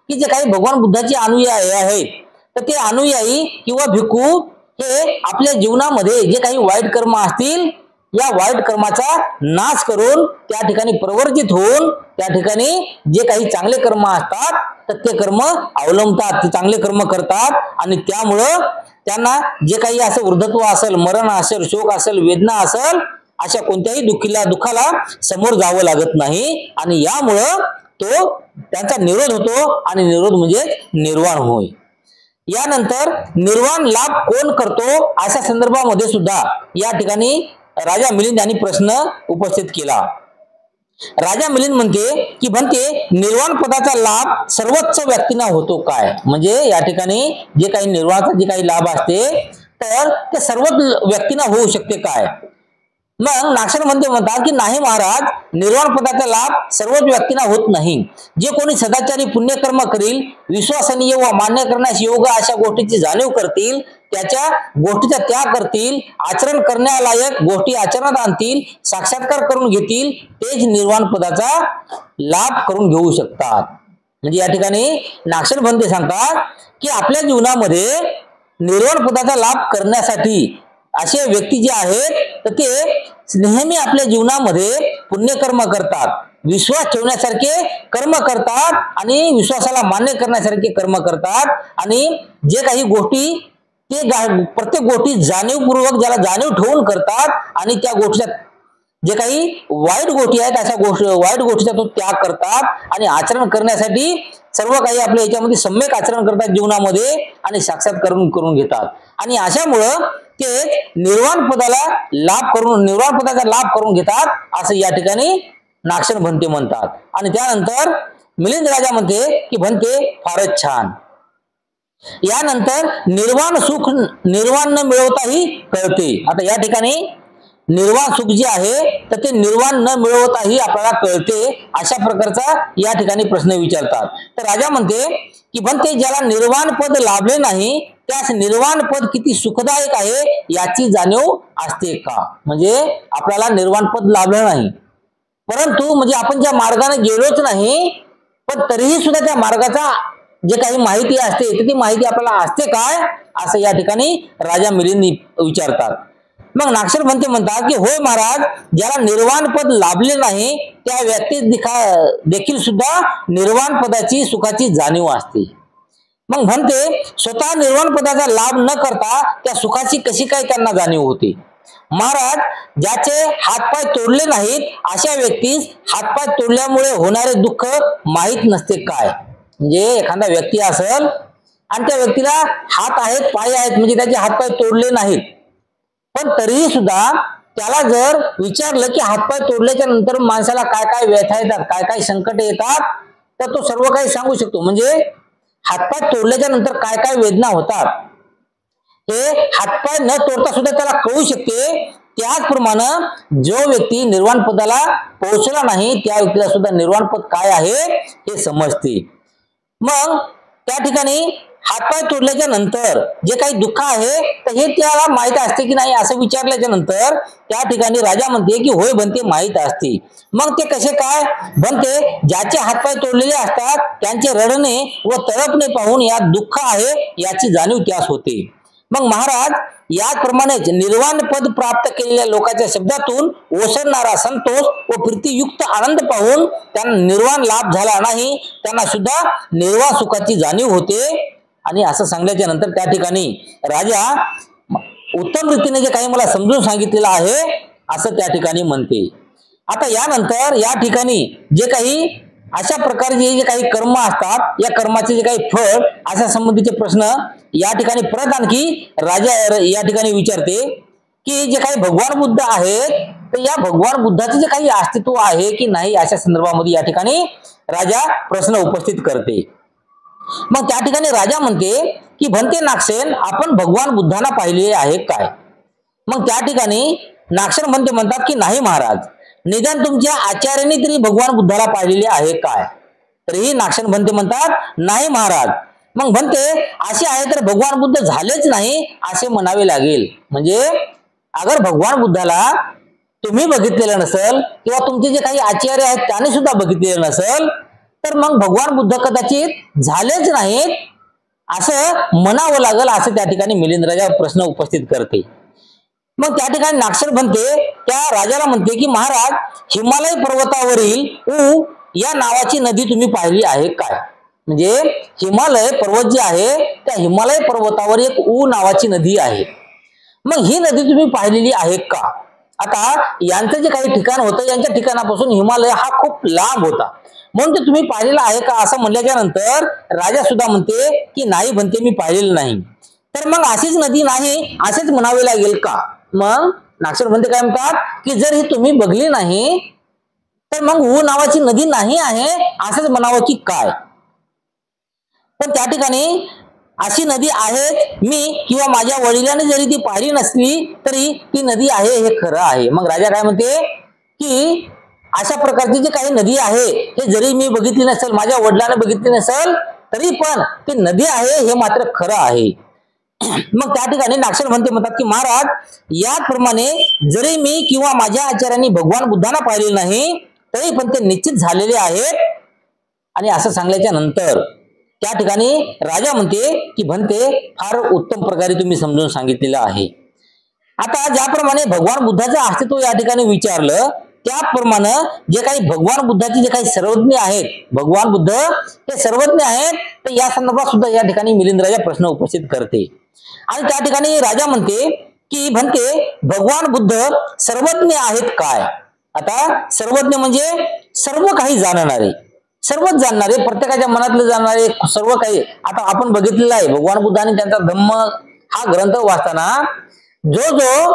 की जे काही भगवान बुद्धाचे अनुयायी आहेत तर ते अनुयायी किंवा भिक्खू हे आपल्या जीवनामध्ये जे काही वाईट कर्म असतील या वाईट कर्माचा नाश करून त्या ठिकाणी प्रवर्जित होऊन त्या ठिकाणी जे काही चांगले कर्म असतात तर ते कर्म अवलंबतात, ते चांगले कर्म करतात आणि त्यामुळं त्यांना जे काही असं वृद्धत्व असेल, मरण असेल, शोक असेल, वेदना असेल, अशा कोणत्याही दुःखाला समोर जावं लागत नाही आणि यामुळं तो त्यांचा निरोध होतो आणि निरोध म्हणजे निर्वाण होय. यानंतर निर्वाण लाभ कोण करतो अशा संदर्भामध्ये सुद्धा या ठिकाणी राजा मिलिंद यांनी प्रश्न उपस्थित केला. राजा मिलिंद म्हणते निर्वाण पदाचा लाभ सर्वोच्च व्यक्तींना होतो काय. म्हणजे या ठिकाणी जे काही निर्वाणाचा जे काही लाभ असते तर ते सर्वच व्यक्तींना होऊ शकते काय. मग नागशेठ म्हणतात की नाही महाराज, निर्वाण पदाचा लाभ सर्वच व्यक्तींना होत नाही. जे कोणी सदाचारी पुण्यकर्म करील, विश्वसनीय व मान्य करण्यास योग्य अशा गोष्टीची जाणीव करतील, त्याच्या गोष्टीचा त्याग करतील, आचरण करण्यालायक गोष्टी आचरणात आणतील, साक्षात्कार करून घेतील, तेच निर्वाण पदाचा लाभ करून घेऊ शकतात. म्हणजे या ठिकाणी नागशेठ सांगतात की आपल्या जीवनामध्ये निर्वाण पदाचा लाभ करण्यासाठी असे व्यक्ती जे आहेत तर ते नेहमी आपल्या जीवनामध्ये पुण्यकर्म करतात, विश्वास ठेवण्यासारखे कर्म करतात आणि विश्वासाला मान्य करण्यासारखे कर्म करतात आणि जे काही गोष्टी ते प्रत्येक गोष्टी जाणीवपूर्वक ज्याला जाणीव ठेवून करतात आणि त्या गोष्टीचा जे काही वाईट गोष्टी आहेत अशा वाईट गोष्टीचा तो त्याग करतात आणि आचरण करण्यासाठी सर्व काही आपल्या याच्यामध्ये सम्यक आचरण करतात जीवनामध्ये आणि साक्षात्कार करून घेतात आणि अशामुळं ते निर्वाण पदाचा लाभ करून घेतात असं या ठिकाणी नागशेठ म्हणतात. आणि त्यानंतर मिलिंद राजा म्हणते फारच छान. यानंतर निर्वाण सुख निर्वाण न मिळवताही कळते. आता या ठिकाणी निर्वाण सुख जे आहे तर ते निर्वाण न मिळवताही आपल्याला कळते अशा प्रकारचा या ठिकाणी प्रश्न विचारतात. तर राजा म्हणते ज्याला निर्वाण पद लाभले नाही त्यास निर्वाण पद किती सुखदायक आहे याची जाणीव असते का. म्हणजे आपल्याला निर्वाण पद लाभलं नाही परंतु म्हणजे आपण ज्या मार्गाने गेलोच नाही पण तरीही सुद्धा त्या मार्गाचा जे काही माहिती असते तर ती माहिती आपल्याला असते काय असं या ठिकाणी राजा मिलिंद विचारतात. मग नागशर म्हणते म्हणतात की होय महाराज, ज्याला निर्वाण पद लाभले नाही त्या व्यक्ती देखील सुद्धा निर्वाण पदाची सुखाची जाणीव असते. मग म्हणते स्वतः निर्वाण पदाचा लाभ न करता त्या सुखाची कशी काय त्यांना जाणीव होते. महाराज, ज्याचे हातपाय तोडले नाहीत अशा व्यक्तीस हातपाय तोडल्यामुळे होणारे दुःख माहीत नसते काय. म्हणजे एखादा व्यक्ती असेल आणि त्या व्यक्तीला हात आहेत, पाय आहेत, म्हणजे त्याचे हातपाय तोडले नाहीत, पण तरीही सुद्धा त्याला जर विचारलं की हातपाय तोडल्याच्या नंतर माणसाला काय काय व्यथा येतात, काय काय संकट येतात, तर तो सर्व काही सांगू शकतो. म्हणजे हातपाय तोडल्याच्या नंतर काय काय वेदना होतात हे हातपाय न तोडता सुद्धा त्याला कळू शकते. त्याचप्रमाणे जो व्यक्ती निर्वाण पदाला पोहोचला नाही त्या व्यक्तीला सुद्धा निर्वाण पद काय आहे हे समजते. मग त्या ठिकाणी हातपाय तोडल्याच्या नंतर जे काही दुःख आहे तर हे त्याला माहित असते की नाही असं विचारल्याच्या नंतर त्या ठिकाणी राजा म्हणते की होय बनते, माहित असते. मग ते कसे काय बनते, ज्याचे हातपाय तोडलेले असतात त्यांचे रडणे व तळपणे पाहून यात दुःख आहे याची जाणीव त्यास होते. मग महाराज, याप्रमाणेच निर्वाण पद प्राप्त केलेल्या लोकांच्या शब्दातून ओसरणारा संतोष व प्रीतियुक्त आनंद पाहून त्यांना निर्वाण लाभ झाला नाही त्यांना सुद्धा निर्वाण सुखाची जाणीव होते. आणि असं सांगल्याच्या नंतर त्या ठिकाणी राजा उत्तम रीतीने जे काही मला समजून सांगितलेलं आहे असं त्या ठिकाणी म्हणते. आता यानंतर या ठिकाणी जे काही अशा प्रकारचे जे काही कर्म असतात या कर्माचे जे काही फळ अशा संबंधीचे प्रश्न या ठिकाणी परत आणखी राजा या ठिकाणी विचारते की जे काही भगवान बुद्ध आहेत तर या भगवान बुद्धाचे जे काही अस्तित्व आहे की नाही अशा संदर्भामध्ये या ठिकाणी राजा प्रश्न उपस्थित करते. मग त्या ठिकाणी राजा म्हणते की भंते नागसेन, आपण भगवान बुद्धांना पाहिले आहे काय. मग त्या ठिकाणी नागसेन म्हणतात की नाही महाराज, निदान तुमच्या आचार्यांनी तरी भगवान बुद्धाला पाहिलेले आहे काय. तरीही नागसेन म्हणतात नाही महाराज. मग म्हणते असे आहे तर भगवान बुद्ध झालेच नाही असे म्हणावे लागेल. म्हणजे अगर भगवान बुद्धाला तुम्ही बघितलेलं नसेल किंवा तुमचे जे काही आचार्य आहेत त्यांनी सुद्धा बघितलेलं नसेल तर मग भगवान बुद्ध कदाचित झालेच नाहीत असं म्हणावं लागेल असं त्या ठिकाणी मिलिंद राजा प्रश्न उपस्थित करते. मग त्या ठिकाणी नागसेन त्या राजाला म्हणते की महाराज, हिमालय पर्वतावरील ऊ या नावाची नदी तुम्ही पाहिली आहे काय. म्हणजे हिमालय पर्वत जे आहे त्या हिमालय पर्वतावर एक ऊ नावाची नदी आहे. मग ही नदी तुम्ही पाहिलेली आहे का. आता यांचं जे काही ठिकाण होतं यांच्या ठिकाणापासून हिमालय हा खूप लांब होता म्हणून ते तुम्ही पाहिलेला आहे का असं म्हणल्याच्या नंतर राजा सुद्धा म्हणते की नाही म्हणते, मी पाहिलेलं नाही. तर मग अशीच नदी नाही असेच म्हणावे लागेल का. मग नागसेन काय म्हणतात की जर ही तुम्ही बघली नाही तर मग ऊ नावाची नदी नाही आहे असंच म्हणावं की काय. पण त्या ठिकाणी अशी नदी आहे, मी किंवा माझ्या वडिलांनी जरी ती पाहिली नसली तरी ती नदी आहे हे खरं आहे. मग राजा काय म्हणते की अशा प्रकारची जी काही नदी आहे हे जरी मी बघितली नसेल, माझ्या वडिलांनी बघितली नसेल तरी पण ती नदी आहे हे मात्र खरं आहे. मग त्या ठिकाणी नागसेन म्हणतात की महाराज, याप्रमाणे जरी मी किंवा माझ्या आचार्यांनी भगवान बुद्धांना पाहिले नाही तरी पण ते निश्चित झालेले आहेत. आणि असं सांगल्याच्या नंतर त्या ठिकाणी राजा म्हणते की भंते, फार उत्तम प्रकारे तुम्ही समजून सांगितलेलं आहे. आता ज्याप्रमाणे भगवान बुद्धाचं अस्तित्व या ठिकाणी विचारलं त्याप्रमाणे जे काही भगवान बुद्धाचे जे काही सर्वज्ञ आहेत, भगवान बुद्ध हे सर्वज्ञ आहेत, तर या संदर्भात सुद्धा या ठिकाणी मिलिंद राजा प्रश्न उपस्थित करते. आणि त्या ठिकाणी राजा म्हणते की भंते, भगवान बुद्ध सर्वज्ञ आहेत काय. आता सर्वज्ञ म्हणजे सर्व काही जाणणारे, सर्वच जाणणारे, प्रत्येकाच्या मनातलं जाणणारे, सर्व काही. आता आपण बघितलेलं आहे भगवान बुद्धाने त्यांचा धम्म हा ग्रंथ वाचताना जो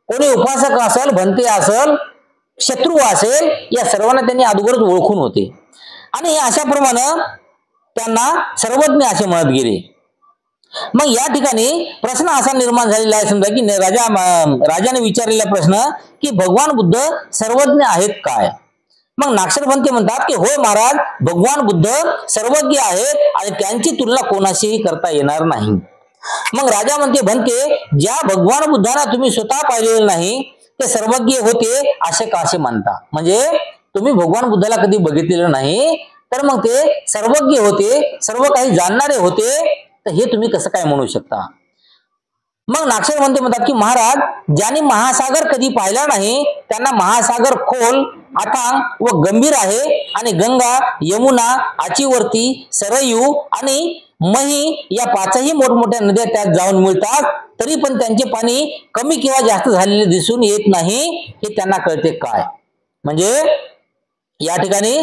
कोणी उपासक असेल, भंते असेल, शत्रू असेल, या सर्वांना त्यांनी अगोदरच ओळखून होते आणि अशाप्रमाणे त्यांना सर्वज्ञ असे म्हणत गेले. मग या ठिकाणी प्रश्न असा निर्माण झालेला आहे समजा की राजाने विचारलेला प्रश्न की भगवान बुद्ध सर्वज्ञ आहेत काय. मग नागसेन म्हणतात की होय महाराज, भगवान बुद्ध सर्वज्ञ आहेत आणि त्यांची तुलना कोणाशीही करता येणार नाही. मग राजा म्हणते ज्या भगवान बुद्धांना तुम्ही स्वतः पाहिलेलं नाही ते सर्वज्ञ होते असे का असे म्हणता. म्हणजे तुम्ही भगवान बुद्धाला कधी बघितलेलं नाही तर मग ते सर्वज्ञ होते, सर्व काही जाणणारे होते, तर हे तुम्ही कसं काय म्हणू शकता. मग नागसेन म्हणतात की महाराज, ज्यांनी महासागर कधी पाहिला नाही त्यांना महासागर खोल, अथांग व गंभीर आहे आणि गंगा, यमुना, आचीवर्ती, सरयू आणि मही या पाचही मोठमोठ्या नद्या त्यात जाऊन मिळतात, तरी पण त्यांचे पाणी कमी किंवा जास्त झालेले दिसून येत नाही, हे त्यांना कळते काय? म्हणजे या ठिकाणी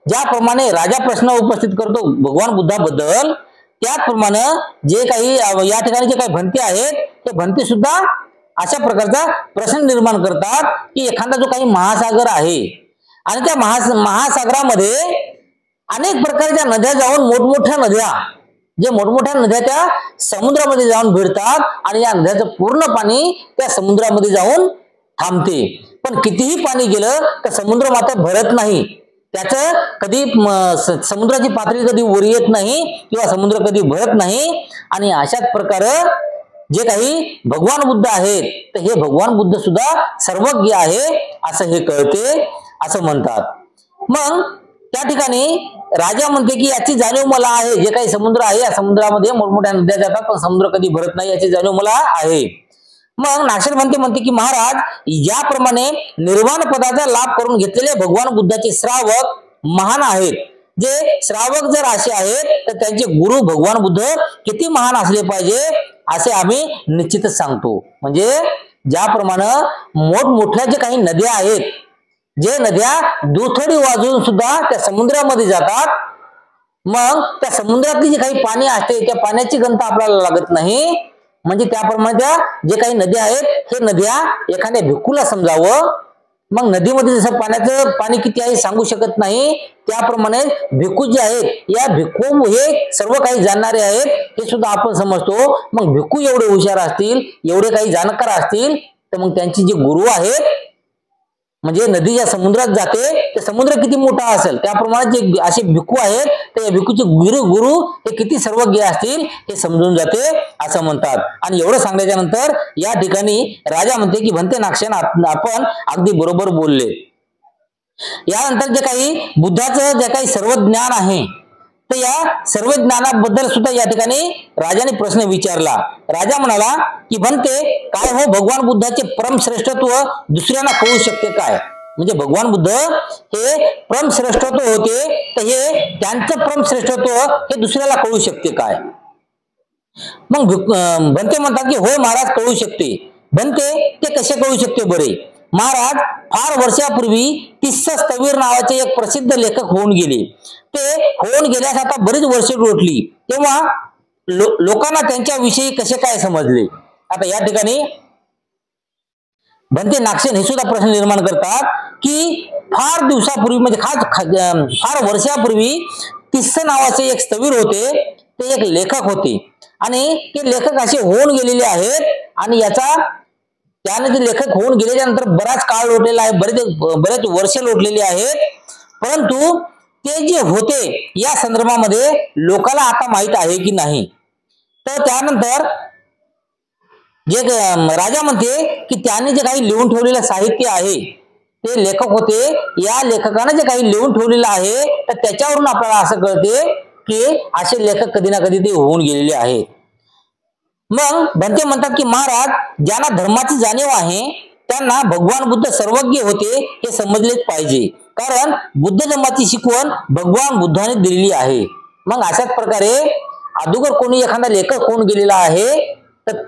ज्याप्रमाणे राजा प्रश्न उपस्थित करतो भगवान बुद्धाबद्दल, त्याचप्रमाणे जे काही या ठिकाणी जे काही भंते आहेत ते भंते सुद्धा अशा प्रकारचा प्रश्न निर्माण करतात की एखादा जो काही महासागर आहे आणि त्या महासागरामध्ये अनेक प्रकारच्या नद्या जाऊन मोठमोठ्या नद्या, जे मोठमोठ्या नद्या त्या समुद्रामध्ये जाऊन भिडतात आणि या नद्याचं पूर्ण पाणी त्या समुद्रामध्ये जाऊन थांबते. पण कितीही पाणी गेलं तर समुद्र मात्र भरत नाही, त्याचं कधी समुद्राची पातळी कधी वर येत नाही किंवा समुद्र कधी भरत नाही. आणि अशाच प्रकारे जे काही भगवान बुद्ध आहेत तर हे भगवान बुद्ध सुद्धा सर्वज्ञ आहे असं हे कळते असं म्हणतात. मग त्या ठिकाणी राजा म्हणते की याची जाणीव मला आहे, जे काही समुद्र आहे या समुद्रामध्ये मोठमोठ्या नद्या जातात पण समुद्र कधी भरत नाही याची जाणीव मला आहे. मग नागसेन म्हणते की महाराज, याप्रमाणे निर्वाण पदाचा लाभ करून घेतलेले भगवान बुद्धाचे श्रावक महान आहेत. जे श्रावक जर असे आहेत तर त्यांचे गुरु भगवान बुद्ध किती महान असले पाहिजे असे आम्ही निश्चितच सांगतो. म्हणजे ज्याप्रमाणे मोठमोठ्या जे काही नद्या आहेत, जे नद्या दुथडी वाजून सुद्धा त्या समुद्रामध्ये जातात, मग त्या समुद्रातली जे काही पाणी असते त्या पाण्याची गंध आपल्याला लागत नाही. म्हणजे त्याप्रमाणे त्या जे काही नद्या आहेत हे नद्या एखाद्या भिक्खूला समजावं. मग नदीमध्ये जसं पाण्याचं पाणी किती आहे सांगू शकत नाही, त्याप्रमाणे भिक्खू जे आहेत या भिक्खू हे सर्व काही जाणणारे आहेत हे सुद्धा आपण समजतो. मग भिक्खू एवढे हुशार असतील, एवढे काही जाणकार असतील, तर मग त्यांची जे गुरु आहेत, म्हणजे नदी ज्या समुद्रात जाते ते समुद्र किती मोठा असेल त्याप्रमाणे जे असे भिक्खू आहेत ते भिक्खूचे गुरु हे किती सर्वज्ञ असतील हे समजून जाते असं म्हणतात. आणि एवढं सांगण्याच्या नंतर या ठिकाणी राजा म्हणते की भंते नागसेन, आपण अगदी बरोबर बोलले. यानंतर जे काही बुद्धाचं जे काही सर्व ज्ञान आहे तर या सर्व ज्ञानाबद्दल सुद्धा या ठिकाणी राजाने प्रश्न विचारला. राजा म्हणाला की भंते, काय हो भगवान बुद्धाचे परमश्रेष्ठत्व दुसऱ्यांना कळू शकते काय? म्हणजे भगवान बुद्ध हे परमश्रेष्ठत्व होते तर हे त्यांचं परमश्रेष्ठत्व हे दुसऱ्याला कळू शकते काय? मग भंते म्हणतात की होय महाराज, कळू शकते. भंते, ते कसे कळू शकते बरे? महाराज, फार वर्षापूर्वी तिस्सस्तवीर नावाचे एक प्रसिद्ध लेखक होऊन गेले. ते होऊन गेल्यास आता बरीच वर्षे लोटली, तेव्हा लोकांना त्यांच्याविषयी कसे काय समजले? आता या ठिकाणी भंते नागसेन हे सुद्धा प्रश्न निर्माण करतात की फार दिवसापूर्वी म्हणजे फार वर्षापूर्वी तिस्स नावाचे एक स्थवीर होते, ते एक लेखक होते आणि ते लेखक असे होऊन गेलेले आहेत. आणि त्याने ते लेखक होऊन गेल्याच्या नंतर बराच काळ लोटलेला आहे, बरेच वर्ष लोटलेली आहेत. परंतु ते जे होते या संदर्भामध्ये लोकांना आता माहित आहे की नाही? तर त्यानंतर जे राजा म्हणते की त्याने जे काही लिहून ठेवलेलं साहित्य आहे ते लेखक होते, या लेखकाने जे काही लिहून ठेवलेलं आहे तर त्याच्यावरून आपल्याला असं कळते की असे लेखक कधी ना कधी ते होऊन गेलेले आहेत. मग भंते म्हणतात की महाराज, ज्यांना धर्माची जाणीव आहे त्यांना भगवान बुद्ध सर्वज्ञ होते हे समजलेच पाहिजे, कारण बुद्ध धर्माची शिकवण भगवान बुद्धाने दिलेली आहे. मग अशाच प्रकारे अगोदर कोणी एखादा लेखक होऊन गेलेला आहे तर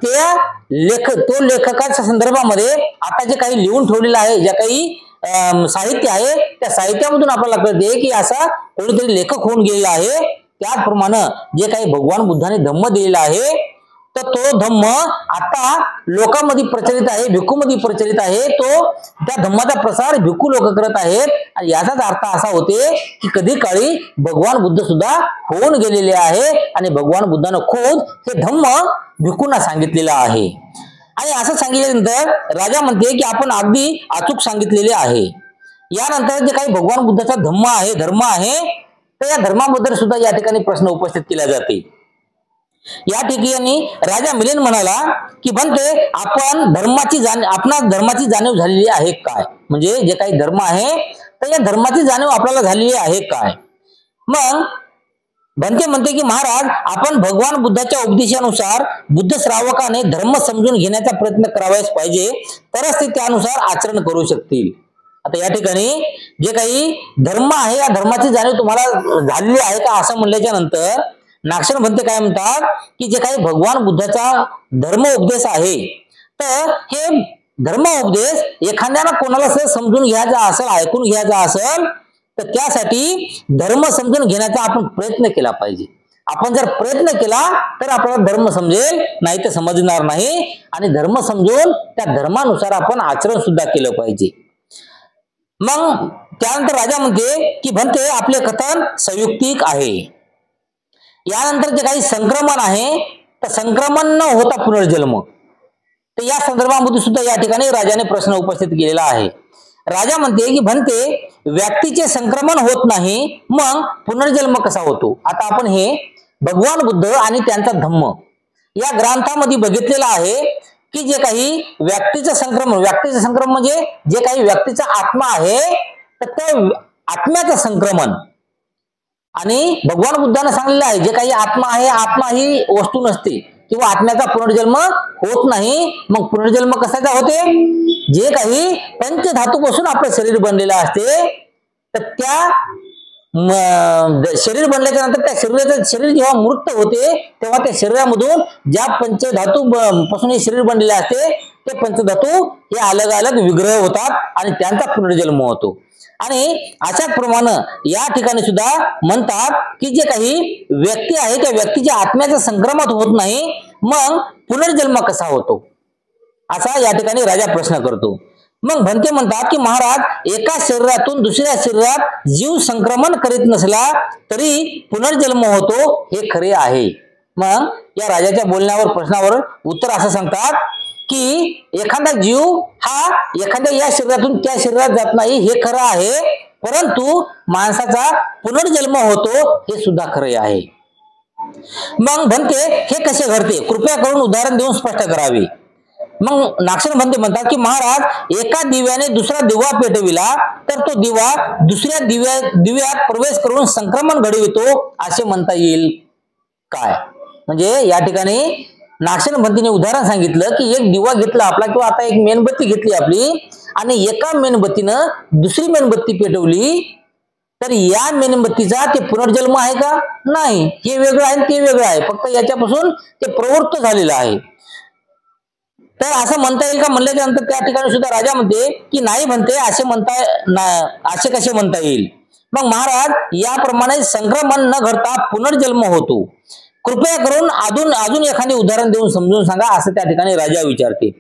तो लेखकाच्या संदर्भामध्ये आता जे काही लिहून ठेवलेलं आहे, जे काही साहित्य आहे त्या साहित्यामधून आपल्याला कळते की असा कोणीतरी लेखक होऊन गेलेला आहे. त्याचप्रमाणे जे काही भगवान बुद्धाने धम्म दिलेला आहे तर तो धम्म आता लोकांमध्ये प्रचलित आहे, भिक्खूमध्ये प्रचलित आहे. त्या धम्माचा प्रसार भिक्खू लोक करत आहेत. आणि याचाच अर्थ असा होते की कधी काळी भगवान बुद्ध सुद्धा होऊन गेलेले आहे आणि भगवान बुद्धानं खुद हे धम्म भिक्खूंना सांगितलेलं आहे. आणि असं सांगितल्यानंतर राजा म्हणते की आपण अगदी अचूक सांगितलेले आहे. यानंतर जे काही भगवान बुद्धाचा धम्म आहे तर या धर्माबद्दल सुद्धा या ठिकाणी प्रश्न उपस्थित केला जाते. या ठिकाणी राजा मिलिंद म्हणाला की भंते, आपणास धर्माची जाणीव झालेली आहे काय? म्हणजे जे काही धर्म आहे तर या धर्माची जाणीव आपल्याला झालेली आहे काय? मग भंते म्हणते की महाराज, आपण भगवान बुद्धाच्या उपदेशानुसार बुद्ध श्रावकाने धर्म समजून घेण्याचा प्रयत्न करावाच पाहिजे, तरच ते त्यानुसार आचरण करू शकतील. आता या ठिकाणी जे काही धर्म आहे या धर्माची जाणीव तुम्हाला झालेली आहे का असं म्हणल्याच्या नंतर नागसेन भंते काय म्हणतात की जे काही भगवान बुद्धाचा धर्म उपदेश आहे, तर हे धर्म उपदेश एखाद्याला कोणाला समजून घ्यायचा असेल, ऐकून घ्यायचा असेल, तर त्यासाठी धर्म समजून घेण्याचा आपण प्रयत्न केला पाहिजे. आपण जर प्रयत्न केला तर आपल्याला धर्म समजेल, नाही तर समजणार नाही. आणि धर्म समजून त्या धर्मानुसार आपण आचरण सुद्धा केलं पाहिजे. मग त्यानंतर राजा म्हणते की भंते, आपले कथन संयुक्तिक आहे. यानंतर जे काही संक्रमण आहे, तर संक्रमण न होता पुनर्जन्म, तर या संदर्भामध्ये सुद्धा या ठिकाणी राजाने प्रश्न उपस्थित केलेला आहे. राजा म्हणते की भंते, व्यक्तीचे संक्रमण होत नाही, मग पुनर्जन्म कसा होतो? आता आपण हे भगवान बुद्ध आणि त्यांचा धम्म या ग्रंथामध्ये बघितलेलं आहे की जे काही व्यक्तीचं संक्रमण म्हणजे जे काही व्यक्तीचा आत्मा आहे, तर त्या आत्म्याचं संक्रमण. आणि भगवान बुद्धाने सांगितलेलं आहे जे काही आत्मा आहे, आत्मा ही वस्तू नसते किंवा आत्म्याचा पुनर्जन्म होत नाही. मग पुनर्जन्म कशाचा होते? जे काही पंचधातूपासून आपलं शरीर बनलेलं असते, तर त्या शरीर बनल्याच्या नंतर त्या शरीर जेव्हा मृत होते, तेव्हा त्या शरीरामधून ज्या पंचधातू पासून हे शरीर बनलेले असते, ते पंचधातू हे अलग अलग विग्रह होतात आणि त्यांचा पुनर्जन्म होतो. आणि अशाच प्रमाणे या ठिकाणी सुद्धा म्हणतात की जे काही व्यक्ती आहे त्या व्यक्तीच्या आत्म्याचं संक्रमण होत नाही, मग पुनर्जन्म कसा होतो असा या ठिकाणी राजा प्रश्न करतो. मग भंते म्हणतात की महाराज, एका शरीरातून दुसऱ्या शरीरात जीव संक्रमण करीत नसला तरी पुनर्जन्म होतो, हे खरे आहे. मग या राजाच्या बोलण्यावर प्रश्नावर उत्तर असं सांगतात की एखादा जीव हा एखाद्या या शरीरातून त्या शरीरात जात नाही, हे खरं आहे, परंतु माणसाचा पुनर्जन्म होतो, हे सुद्धा खरे आहे. मग भंते, हे कसे घडते? कृपया करून उदाहरण देऊन स्पष्ट करावे. मग नागसेन भंते म्हणतात की महाराज, एका दिव्याने दुसरा दिवा पेटविला तर तो दिवा दुसऱ्या दिव्यात प्रवेश करून संक्रमण घडवितो, असे म्हणता येईल काय? म्हणजे या ठिकाणी नागसेन भंतेने उदाहरण सांगितलं की एक दिवा घेतला आपला, किंवा आता एक मेणबत्ती घेतली आपली, आणि एका मेणबत्तीनं दुसरी मेणबत्ती पेटवली, तर या मेणबत्तीचा ते पुनर्जन्म आहे का? नाही. हे वेगळं आहे, ते वेगळं आहे, फक्त याच्यापासून ते प्रवृत्त झालेलं आहे. तर असं म्हणता येईल का म्हणल्याच्या नंतर त्या ठिकाणी सुद्धा राजा म्हणते की नाही भंते, असे कसे म्हणता येईल? मग महाराज, याप्रमाणे संक्रमण न घडता पुनर्जन्म होतो. कृपया करून अजून एखादे उदाहरण देऊन समजून सांगा, असं त्या ठिकाणी राजा विचारते.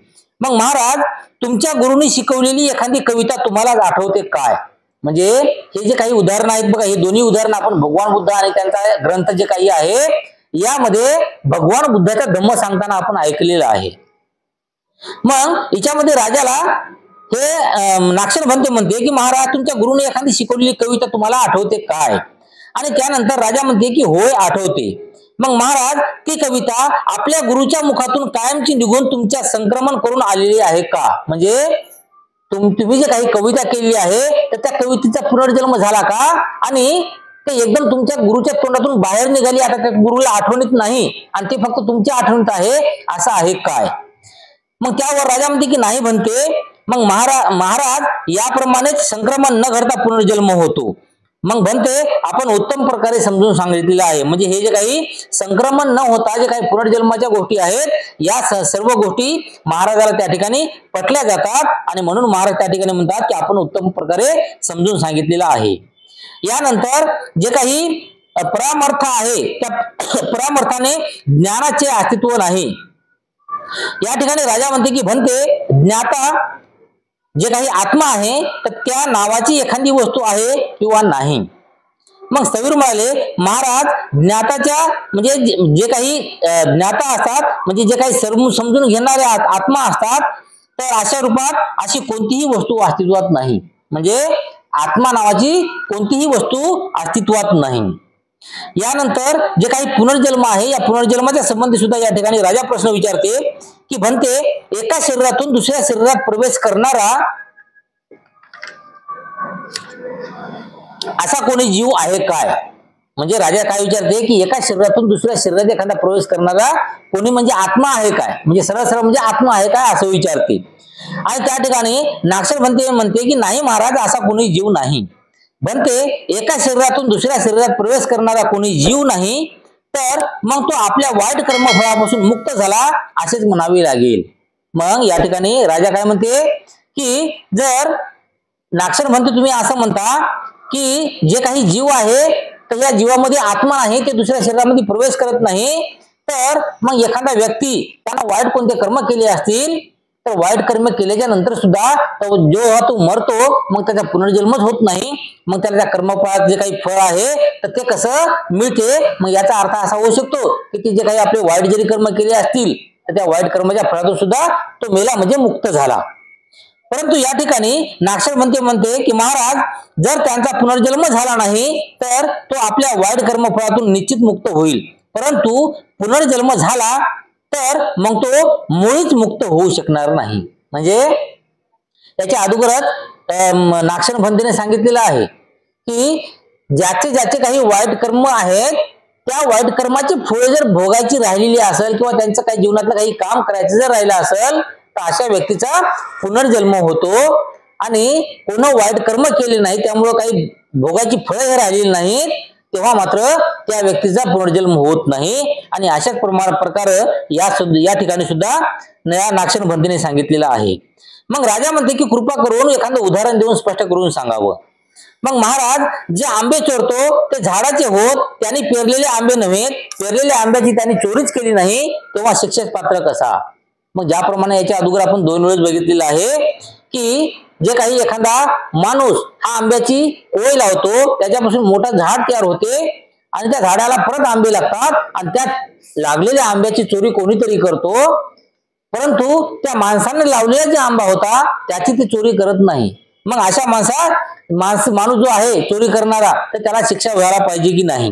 मग महाराज, तुमच्या गुरुनी शिकवलेली एखादी कविता तुम्हाला आठवते काय? म्हणजे हे जे काही उदाहरण आहेत बघा, हे दोन्ही उदाहरण आपण भगवान बुद्ध आणि त्यांचा ग्रंथ जे काही आहे यामध्ये भगवान बुद्धाचा धम्म सांगताना आपण ऐकलेलं आहे. मग याच्यामध्ये राजाला हे नागसेन भंते म्हणते की महाराज, तुमच्या गुरुने एखादी शिकवलेली कविता तुम्हाला आठवते काय? आणि त्यानंतर राजा म्हणते की होय, आठवते. मग महाराज, ती कविता आपल्या गुरुच्या मुखातून कायमची निघून तुमच्या संक्रमण करून आलेली आहे का? म्हणजे तुम्ही जे काही कविता केलेली आहे तर त्या कवितेचा पुनर्जन्म झाला का? आणि ते एकदम तुमच्या गुरुच्या तोंडातून बाहेर निघाली, आता त्या गुरुला आठवणीत नाही आणि ते फक्त तुमच्या आठवणीत आहे, असं आहे काय? मग त्यावर राजा म्हणते की नाही भंते. मग महाराज, याप्रमाणेच संक्रमण न घडता पुनर्जन्म होतो. मग भंते, आपण उत्तम प्रकारे समजून सांगितलेलं आहे. म्हणजे हे जे काही संक्रमण न होता जे काही पुनर्जन्माच्या गोष्टी आहेत, या सर्व गोष्टी महाराजाला त्या ठिकाणी पटल्या जातात आणि म्हणून महाराज त्या ठिकाणी म्हणतात की आपण उत्तम प्रकारे समजून सांगितलेलं आहे. यानंतर जे काही परामर्थ आहे त्या परामर्थाने ज्ञानाचे अस्तित्व नाही. या ठिकाणी राजा म्हणते की भंते, ज्ञाता जे काही आत्मा आहे तर त्या नावाची एखादी वस्तू आहे किंवा नाही. मग सवीर म्हणाले, महाराज, ज्ञाताच्या म्हणजे जे काही ज्ञाता असतात, म्हणजे जे काही समजून घेणारे आत्मा असतात, तर अशा रूपात अशी कोणतीही वस्तू अस्तित्वात नाही. म्हणजे आत्मा नावाची कोणतीही वस्तू अस्तित्वात नाही. यानंतर जे काही पुनर्जन्म आहे, या पुनर्जन्माच्या संबंधी सुद्धा या ठिकाणी राजा प्रश्न विचारते की भंते, एका शरीरातून दुसऱ्या शरीरात प्रवेश करणारा असा कोणी जीव आहे काय? म्हणजे राजा काय विचारते की एका शरीरातून दुसऱ्या शरीरात एखादा प्रवेश करणारा कोणी म्हणजे आत्मा आहे काय, म्हणजे सरळ सरळ म्हणजे आत्मा आहे काय असं विचारते. आणि त्या ठिकाणी नागशर म्हणते की नाही महाराज, असा कोणी जीव नाही. म्हणते एका शरीरातून दुसऱ्या शरीरात प्रवेश करणारा कोणी जीव नाही, तर मग तो आपल्या वाईट कर्मफळापासून मुक्त झाला असेच म्हणावे लागेल. मग या ठिकाणी राजा काय म्हणते की जर नागशर म्हणते तुम्ही असं म्हणता की जे काही जीव आहे तर या जीवामध्ये आत्मा आहे, ते दुसऱ्या शरीरामध्ये प्रवेश करत नाही, तर मग एखादा व्यक्ती त्यानं वाईट कोणते कर्म केले असतील तर वाईट कर्म केल्याच्या नंतर सुद्धा जेव्हा तो मरतो मग त्याचा पुनर्जन्मच होत नाही, मग त्याला त्या कर्मफळात जे काही फळ आहे तर ते कसं मिळते. मग याचा अर्थ असा होऊ शकतो की ते जे काही आपले वाईट जरी कर्म केले असतील तर त्या वाईट कर्माच्या फळातून सुद्धा तो मेला म्हणजे मुक्त झाला. परंतु या ठिकाणी नागशर म्हणते की महाराज, जर त्यांचा पुनर्जन्म झाला नाही तर तो आपल्या वाईट कर्मफळातून निश्चित मुक्त होईल, परंतु पुनर्जन्म झाला तर मग तो मुळीच मुक्त होऊ शकणार नाही. म्हणजे त्याच्या अगोदरच नागशर पंथीने सांगितलेलं आहे की ज्याचे काही वाईट कर्म आहेत त्या वाईट कर्माची फळे जर भोगायची राहिलेली असेल किंवा त्यांचं काही जीवनातलं काही काम करायचं जर राहिलं असेल तर अशा व्यक्तीचा पुनर्जन्म होतो. आणि कोण वाईट कर्म केले नाही त्यामुळे काही भोगाची फळे हे राहिलेली नाहीत, तेव्हा मात्र त्या व्यक्तीचा पुनर्जन्म होत नाही. आणि अशाच प्रकारे या ठिकाणी सुद्धा नागशर पंथीने सांगितलेलं आहे. मग राजा म्हणते की कृपा करून एखादं उदाहरण देऊन स्पष्ट करून सांगावं. मग महाराज, जे आंबे चोरतो ते झाडाचे होत, त्यांनी पेरलेले आंबे नव्हे, पेरलेल्या आंब्याची त्यांनी चोरीच केली नाही, तेव्हा शिक्षेस पात्र कसा. मग ज्याप्रमाणे याच्या अगोदर आपण 2 वेळेस बघितलेलं आहे की जे काही एखादा माणूस हा आंब्याची कोय लावतो, त्याच्यापासून मोठा झाड तयार होते आणि त्या झाडाला परत आंबे लागतात आणि त्या लागलेल्या आंब्याची चोरी कोणीतरी करतो, परंतु त्या माणसाने लावलेला जे आंबा होता त्याची ती चोरी करत नाही. मग अशा माणूस जो आहे चोरी करणारा, तर त्याला शिक्षा व्हायला पाहिजे की नाही.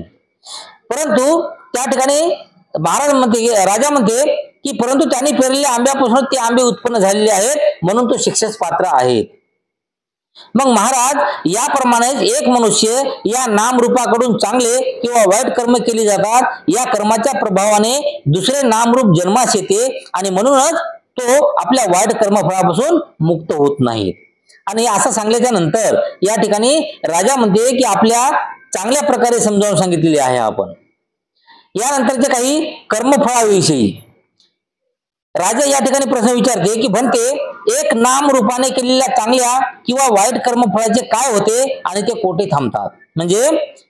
परंतु त्या ठिकाणी राजा म्हणते की परंतु त्यांनी पेरलेल्या आंब्यापासून ते आंबे उत्पन्न झालेले आहेत म्हणून तो शिक्षेस पात्र आहे. मग महाराज, याप्रमाणेच एक मनुष्य या नामरूपाकडून चांगले किंवा वाईट कर्म केली जातात, या कर्माच्या प्रभावाने दुसरे नामरूप जन्मास येते आणि म्हणूनच तो आपल्या वाईट कर्मफळापासून मुक्त होत नाही. आणि असं सांगल्याच्या नंतर या ठिकाणी राजा म्हणते की आपल्या चांगल्या प्रकारे समजावून सांगितलेले आहे आपण. यानंतरचे काही कर्मफळाविषयी राजा या ठिकाणी प्रश्न विचारते की म्हणते एक नाम रूपाने केलेल्या चांगल्या किंवा वाईट कर्मफळाचे काय होते आणि ते कोठे थांबतात. म्हणजे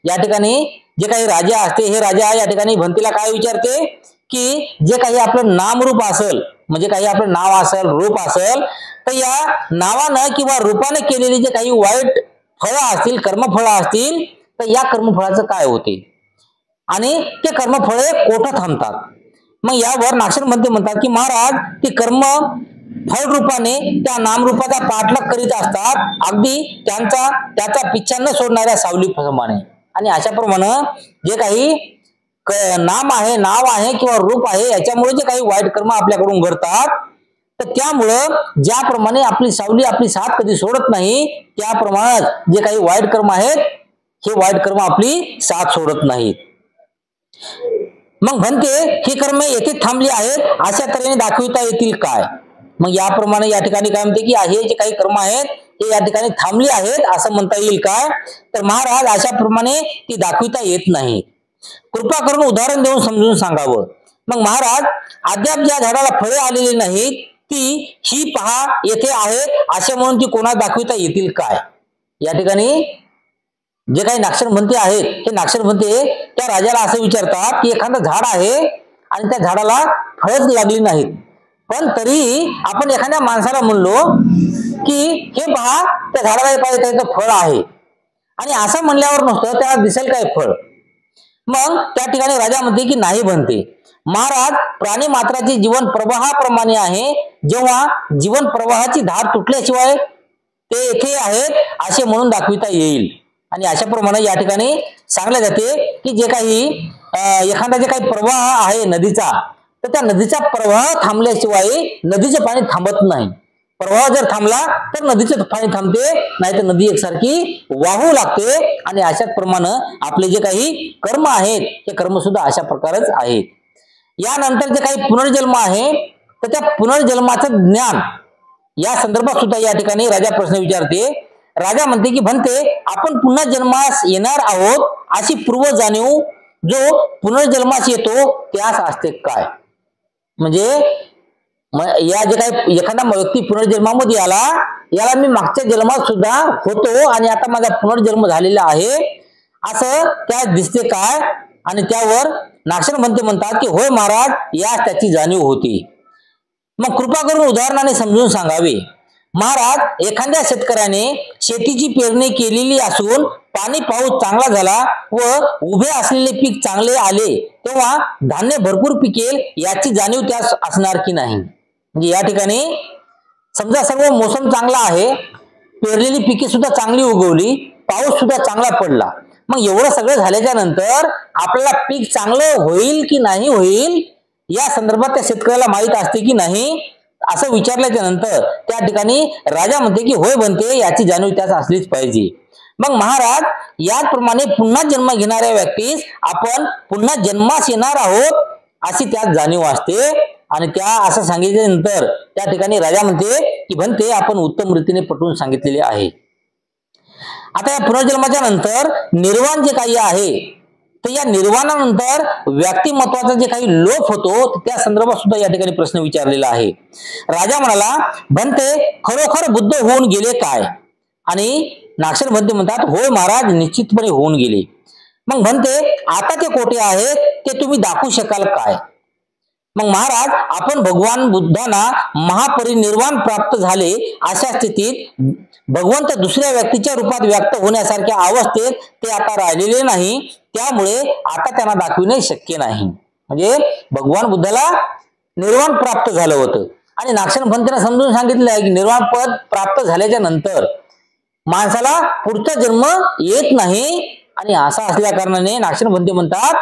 या ठिकाणी जे काही राजा असते, हे राजा या ठिकाणी भन्तीला काय विचारते की जे काही आपलं नामरूप असेल, म्हणजे काही आपलं नाव असेल, रूप असेल, तर या नावानं किंवा रूपाने केलेली जे काही वाईट फळं असतील, कर्मफळं असतील, तर या कर्मफळाचं काय होते आणि ते कर्मफळे कोठं थांबतात. मग यावर नागशर म्हणतात की महाराज, ते कर्म फळ रूपाने त्या नामरूपाचा पाठलाग करीत असतात, अगदी त्याचा पिच्छा न सोडणाऱ्या सावलीप्रमाणे. आणि अशाप्रमाणे जे काही नाव आहे किंवा रूप आहे, याच्यामुळे जे काही वाईट कर्म आपल्याकडून घडतात, तर त्यामुळं ज्याप्रमाणे आपली सावली आपली साथ कधी सोडत नाही, त्याप्रमाणे जे काही वाईट कर्म आहेत हे वाईट कर्म आपली साथ सोडत नाहीत. मग म्हणते ही कर्मे येथे थांबली आहेत अशा तऱ्हेने दाखविता येतील काय. मग याप्रमाणे या ठिकाणी काय म्हणते की हे जे काही कर्म आहेत हे या ठिकाणी थांबली आहेत असं म्हणता येईल काय. तर महाराज, अशा प्रमाणे ती दाखविता येत नाही, कृपा करून उदाहरण देऊन समजून सांगावं. मग महाराज, अद्याप ज्या झाडाला फळे आलेली नाहीत ती ही पहा येथे आहेत असे म्हणून ती कोणा दाखविता येतील काय. या ठिकाणी जे काही नागशर म्हणते आहेत, हे नागशर म्हणते त्या राजाला असं विचारतात की एखादं झाड आहे आणि त्या झाडाला फळच लागली नाहीत, पण तरी आपण एखाद्या माणसाला म्हणलो की हे पहा त्या झाडाला पाहिजे त्याचं फळ आहे, आणि असं म्हणल्यावर नुसतं त्याला दिसेल काय फळ. मग त्या ठिकाणी राजा म्हणते की नाही म्हणते महाराज, प्राणी मात्राचे जीवन प्रवाहाप्रमाणे आहे, जेव्हा जीवन प्रवाहाची धार तुटल्याशिवाय ते येथे आहेत असे म्हणून दाखविता येईल. आणि अशाप्रमाणे या ठिकाणी सांगले जाते की जे काही एखादा जे काही प्रवाह आहे नदीचा, तर त्या नदीचा प्रवाह थांबल्याशिवाय नदीचे पाणी थांबत नाही. प्रवाह जर थांबला तर नदीचं पाणी थांबते, नाहीतर नदी एकसारखी वाहू लागते. आणि अशाच प्रमाणे आपले जे काही कर्म आहेत ते कर्म सुद्धा अशा प्रकारच आहेत. यानंतर जे काही पुनर्जन्म आहे तर त्या पुनर्जन्माचं ज्ञान या संदर्भात सुद्धा या ठिकाणी राजा प्रश्न विचारते. राजा म्हणते की म्हणते आपण पुन्हा जन्मास येणार आहोत अशी पूर्व जाणीव जो पुनर्जन्मास येतो त्यास असते काय? म्हणजे या जे काही एखादा व्यक्ती पुनर्जन्मामध्ये आला, याला मी मागच्या जन्मात सुद्धा होतो आणि आता माझा पुनर्जन्म झालेला आहे असं त्या दिसते काय? आणि त्यावर नागसेन म्हणतात की होय महाराज, यास त्याची जाणीव होती. मग कृपा करून उदाहरणाने समजून सांगावे. महाराज, एखाद्या शेतकऱ्याने शेतीची पेरणी केलेली असून पाणी पाऊस चांगला झाला व उभे असलेले पीक चांगले आले तेव्हा धान्य भरपूर पिकेल याची जाणीव त्यास असणार की नाही? म्हणजे या ठिकाणी समजा सर्व मोसम चांगला आहे, पेरलेली पिके सुद्धा चांगली उगवली, पाऊस सुद्धा चांगला पडला, मग एवढं सगळं झाल्याच्या नंतर आपल्याला पीक चांगलं होईल की नाही होईल या संदर्भात त्या शेतकऱ्याला माहित असते की नाही? असं विचारल्याच्या नंतर त्या ठिकाणी राजा म्हणते की होय बनते, याची जाणीव त्यास असलीच पाहिजे. मग महाराज, याचप्रमाणे पुन्हा जन्म घेणाऱ्या व्यक्तीस आपण पुन्हा जन्मास येणार आहोत अशी त्यात जाणीव असते. आणि त्या असं सांगितल्यानंतर त्या ठिकाणी राजा म्हणते की बनते आपण उत्तम रीतीने पटवून सांगितलेले आहे. आता या पुनर्जन्माच्या नंतर निर्वाण जे काही आहे तर या निर्वाणानंतर व्यक्तिमत्वाचा जे काही लोप होतो त्या संदर्भात सुद्धा या ठिकाणी प्रश्न विचारलेला आहे. राजा म्हणाला बनते खरोखर बुद्ध होऊन गेले काय? आणि नागसेन म्हणतात होय महाराज, निश्चितपणे होऊन गेले. मग म्हणते आता ते कोठे आहेत ते तुम्ही दाखवू शकाल काय? मग महाराज, आपण भगवान बुद्धांना महापरिनिर्वाण प्राप्त झाले अशा स्थितीत भगवंत दुसऱ्या व्यक्तीच्या रूपात व्यक्त होण्यासारख्या अवस्थेत ते आता राहिलेले नाही, त्यामुळे आता त्यांना दाखविणे शक्य नाही. म्हणजे भगवान बुद्धाला निर्वाण प्राप्त झालं होतं आणि नागसेन पंथाने समजून सांगितलं आहे की निर्वाण पद प्राप्त झाल्याच्या नंतर माणसाला पुढचा जन्म येत नाही. आणि असा असल्या कारणाने नागसेन पंथ म्हणतात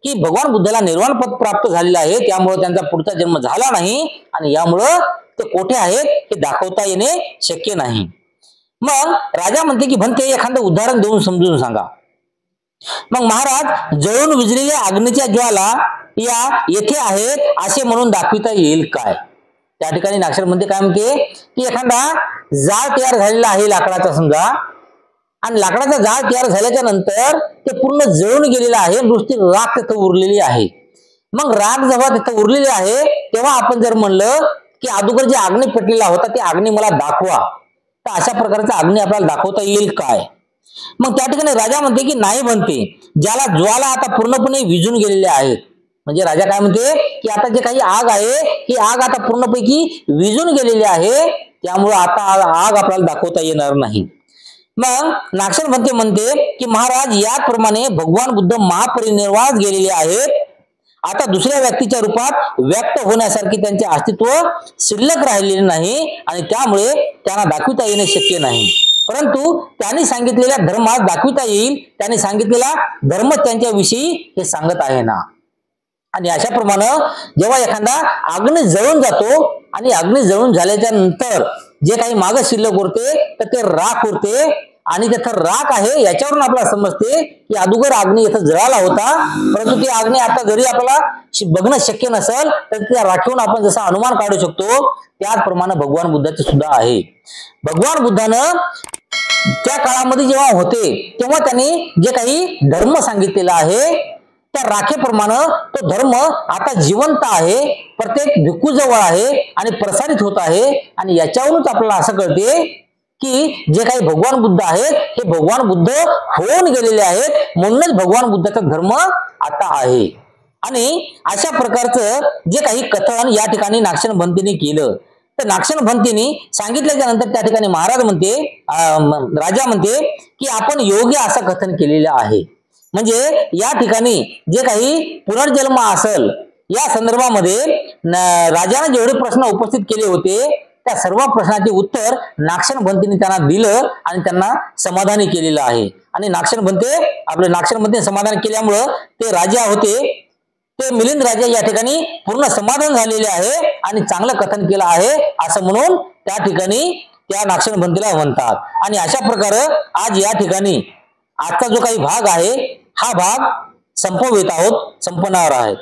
की भगवान बुद्धाला निर्वाण पद प्राप्त झालेलं आहे, त्यामुळे त्यांचा पुढचा जन्म झाला नाही आणि यामुळं ते कोठे आहेत हे दाखवता येणे शक्य नाही. मग राजा म्हणते की म्हणते एखादं उदाहरण देऊन समजून सांगा. मग महाराज, जळून विझलेल्या अग्नीच्या ज्वाला या येथे आहेत असे म्हणून दाखविता येईल काय? त्या ठिकाणी नागसेन म्हणते काय म्हणते की एखादा जाळ तयार झालेला आहे लाकडाचा समजा, आणि लाकडाचा जाळ तयार झाल्याच्या नंतर ते पूर्ण जळून गेलेलं आहे, नुसती राख तिथं उरलेली आहे. मग राख जेव्हा तिथं उरलेली आहे तेव्हा आपण जर म्हणलं की अगोदर जे अग्नी पेटलेला होता ते अग्नी मला दाखवा, तर अशा प्रकारचा अग्नी आपल्याला दाखवता येईल काय? मग त्या ठिकाणी राजा म्हणते की नाही म्हणते, ज्याला ज्वाला आता पूर्णपणे विझून गेलेल्या आहेत. म्हणजे राजा काय म्हणते की आता जे काही आग आहे ही आग आता पूर्णपैकी विझून गेलेली आहे, त्यामुळे आता आग आपल्याला दाखवता येणार नाही. मग नागसेन म्हणते की महाराज, याप्रमाणे भगवान बुद्ध महापरिनिर्वाणात गेलेले आहेत, आता दुसऱ्या व्यक्तीच्या रूपात व्यक्त होण्यासारखे त्यांचे अस्तित्व शिल्लक राहिलेले नाही आणि त्यामुळे त्यांना दाखविता येणे शक्य नाही. परंतु त्यांनी सांगितलेल्या धर्मास दाखविता येईल, त्यांनी सांगितलेला धर्म त्यांच्याविषयी हे सांगत आहे ना. आणि अशा प्रमाणे जेव्हा एखादा अग्नी जळून जातो आणि अग्नी जळून झाल्याच्या नंतर जे काही माग शिल्लक उरते तर ते राख उरते, आणि त्याचं राख आहे याच्यावरून आपल्याला समजते की अगोदर अग्नी इथं जळाला होता, परंतु ती अग्नी आता जरी आपल्याला बघणं शक्य नसेल तर त्या राखीवरून आपण जसा अनुमान काढू शकतो त्याचप्रमाणे भगवान बुद्धाचे सुद्धा आहे. भगवान बुद्धानं त्या काळामध्ये जेव्हा होते तेव्हा त्यांनी जे काही धर्म सांगितलेला आहे त्या राखेप्रमाणे तो धर्म आता जिवंत आहे, प्रत्येक भिक्खू जवळ आहे आणि प्रसारित होत आहे. आणि याच्यावरूनच आपल्याला असं कळते की जे काही भगवान बुद्ध आहेत हे भगवान बुद्ध होऊन गेलेले आहेत, म्हणूनच भगवान बुद्धाचा धर्म आता आहे. आणि अशा प्रकारचं जे काही कथन या ठिकाणी नागसेन पंथीने केलं, तर नागसेन पंथीने सांगितल्याच्या नंतर त्या ठिकाणी महाराज म्हणते राजा म्हणते की आपण योग्य असं कथन केलेलं आहे. म्हणजे या ठिकाणी जे काही पुनर्जन्म असेल या संदर्भामध्ये राजाने जेवढे प्रश्न उपस्थित केले होते त्या सर्व प्रश्नाचे उत्तर नागसेन पंथीने त्यांना दिलं आणि त्यांना समाधानी केलेलं आहे. आणि नागसेन पंथी समाधान केल्यामुळं ते राजा होते ते मिलिंद राजे या ठिकाणी पूर्ण समाधान झालेले आहे आणि चांगलं कथन केलं आहे असं म्हणून त्या ठिकाणी त्या नाक्षणबंदीला म्हणतात. आणि अशा प्रकारे आज या ठिकाणी आजचा जो काही भाग आहे हा भाग संपवित आहोत, संपणार आहे.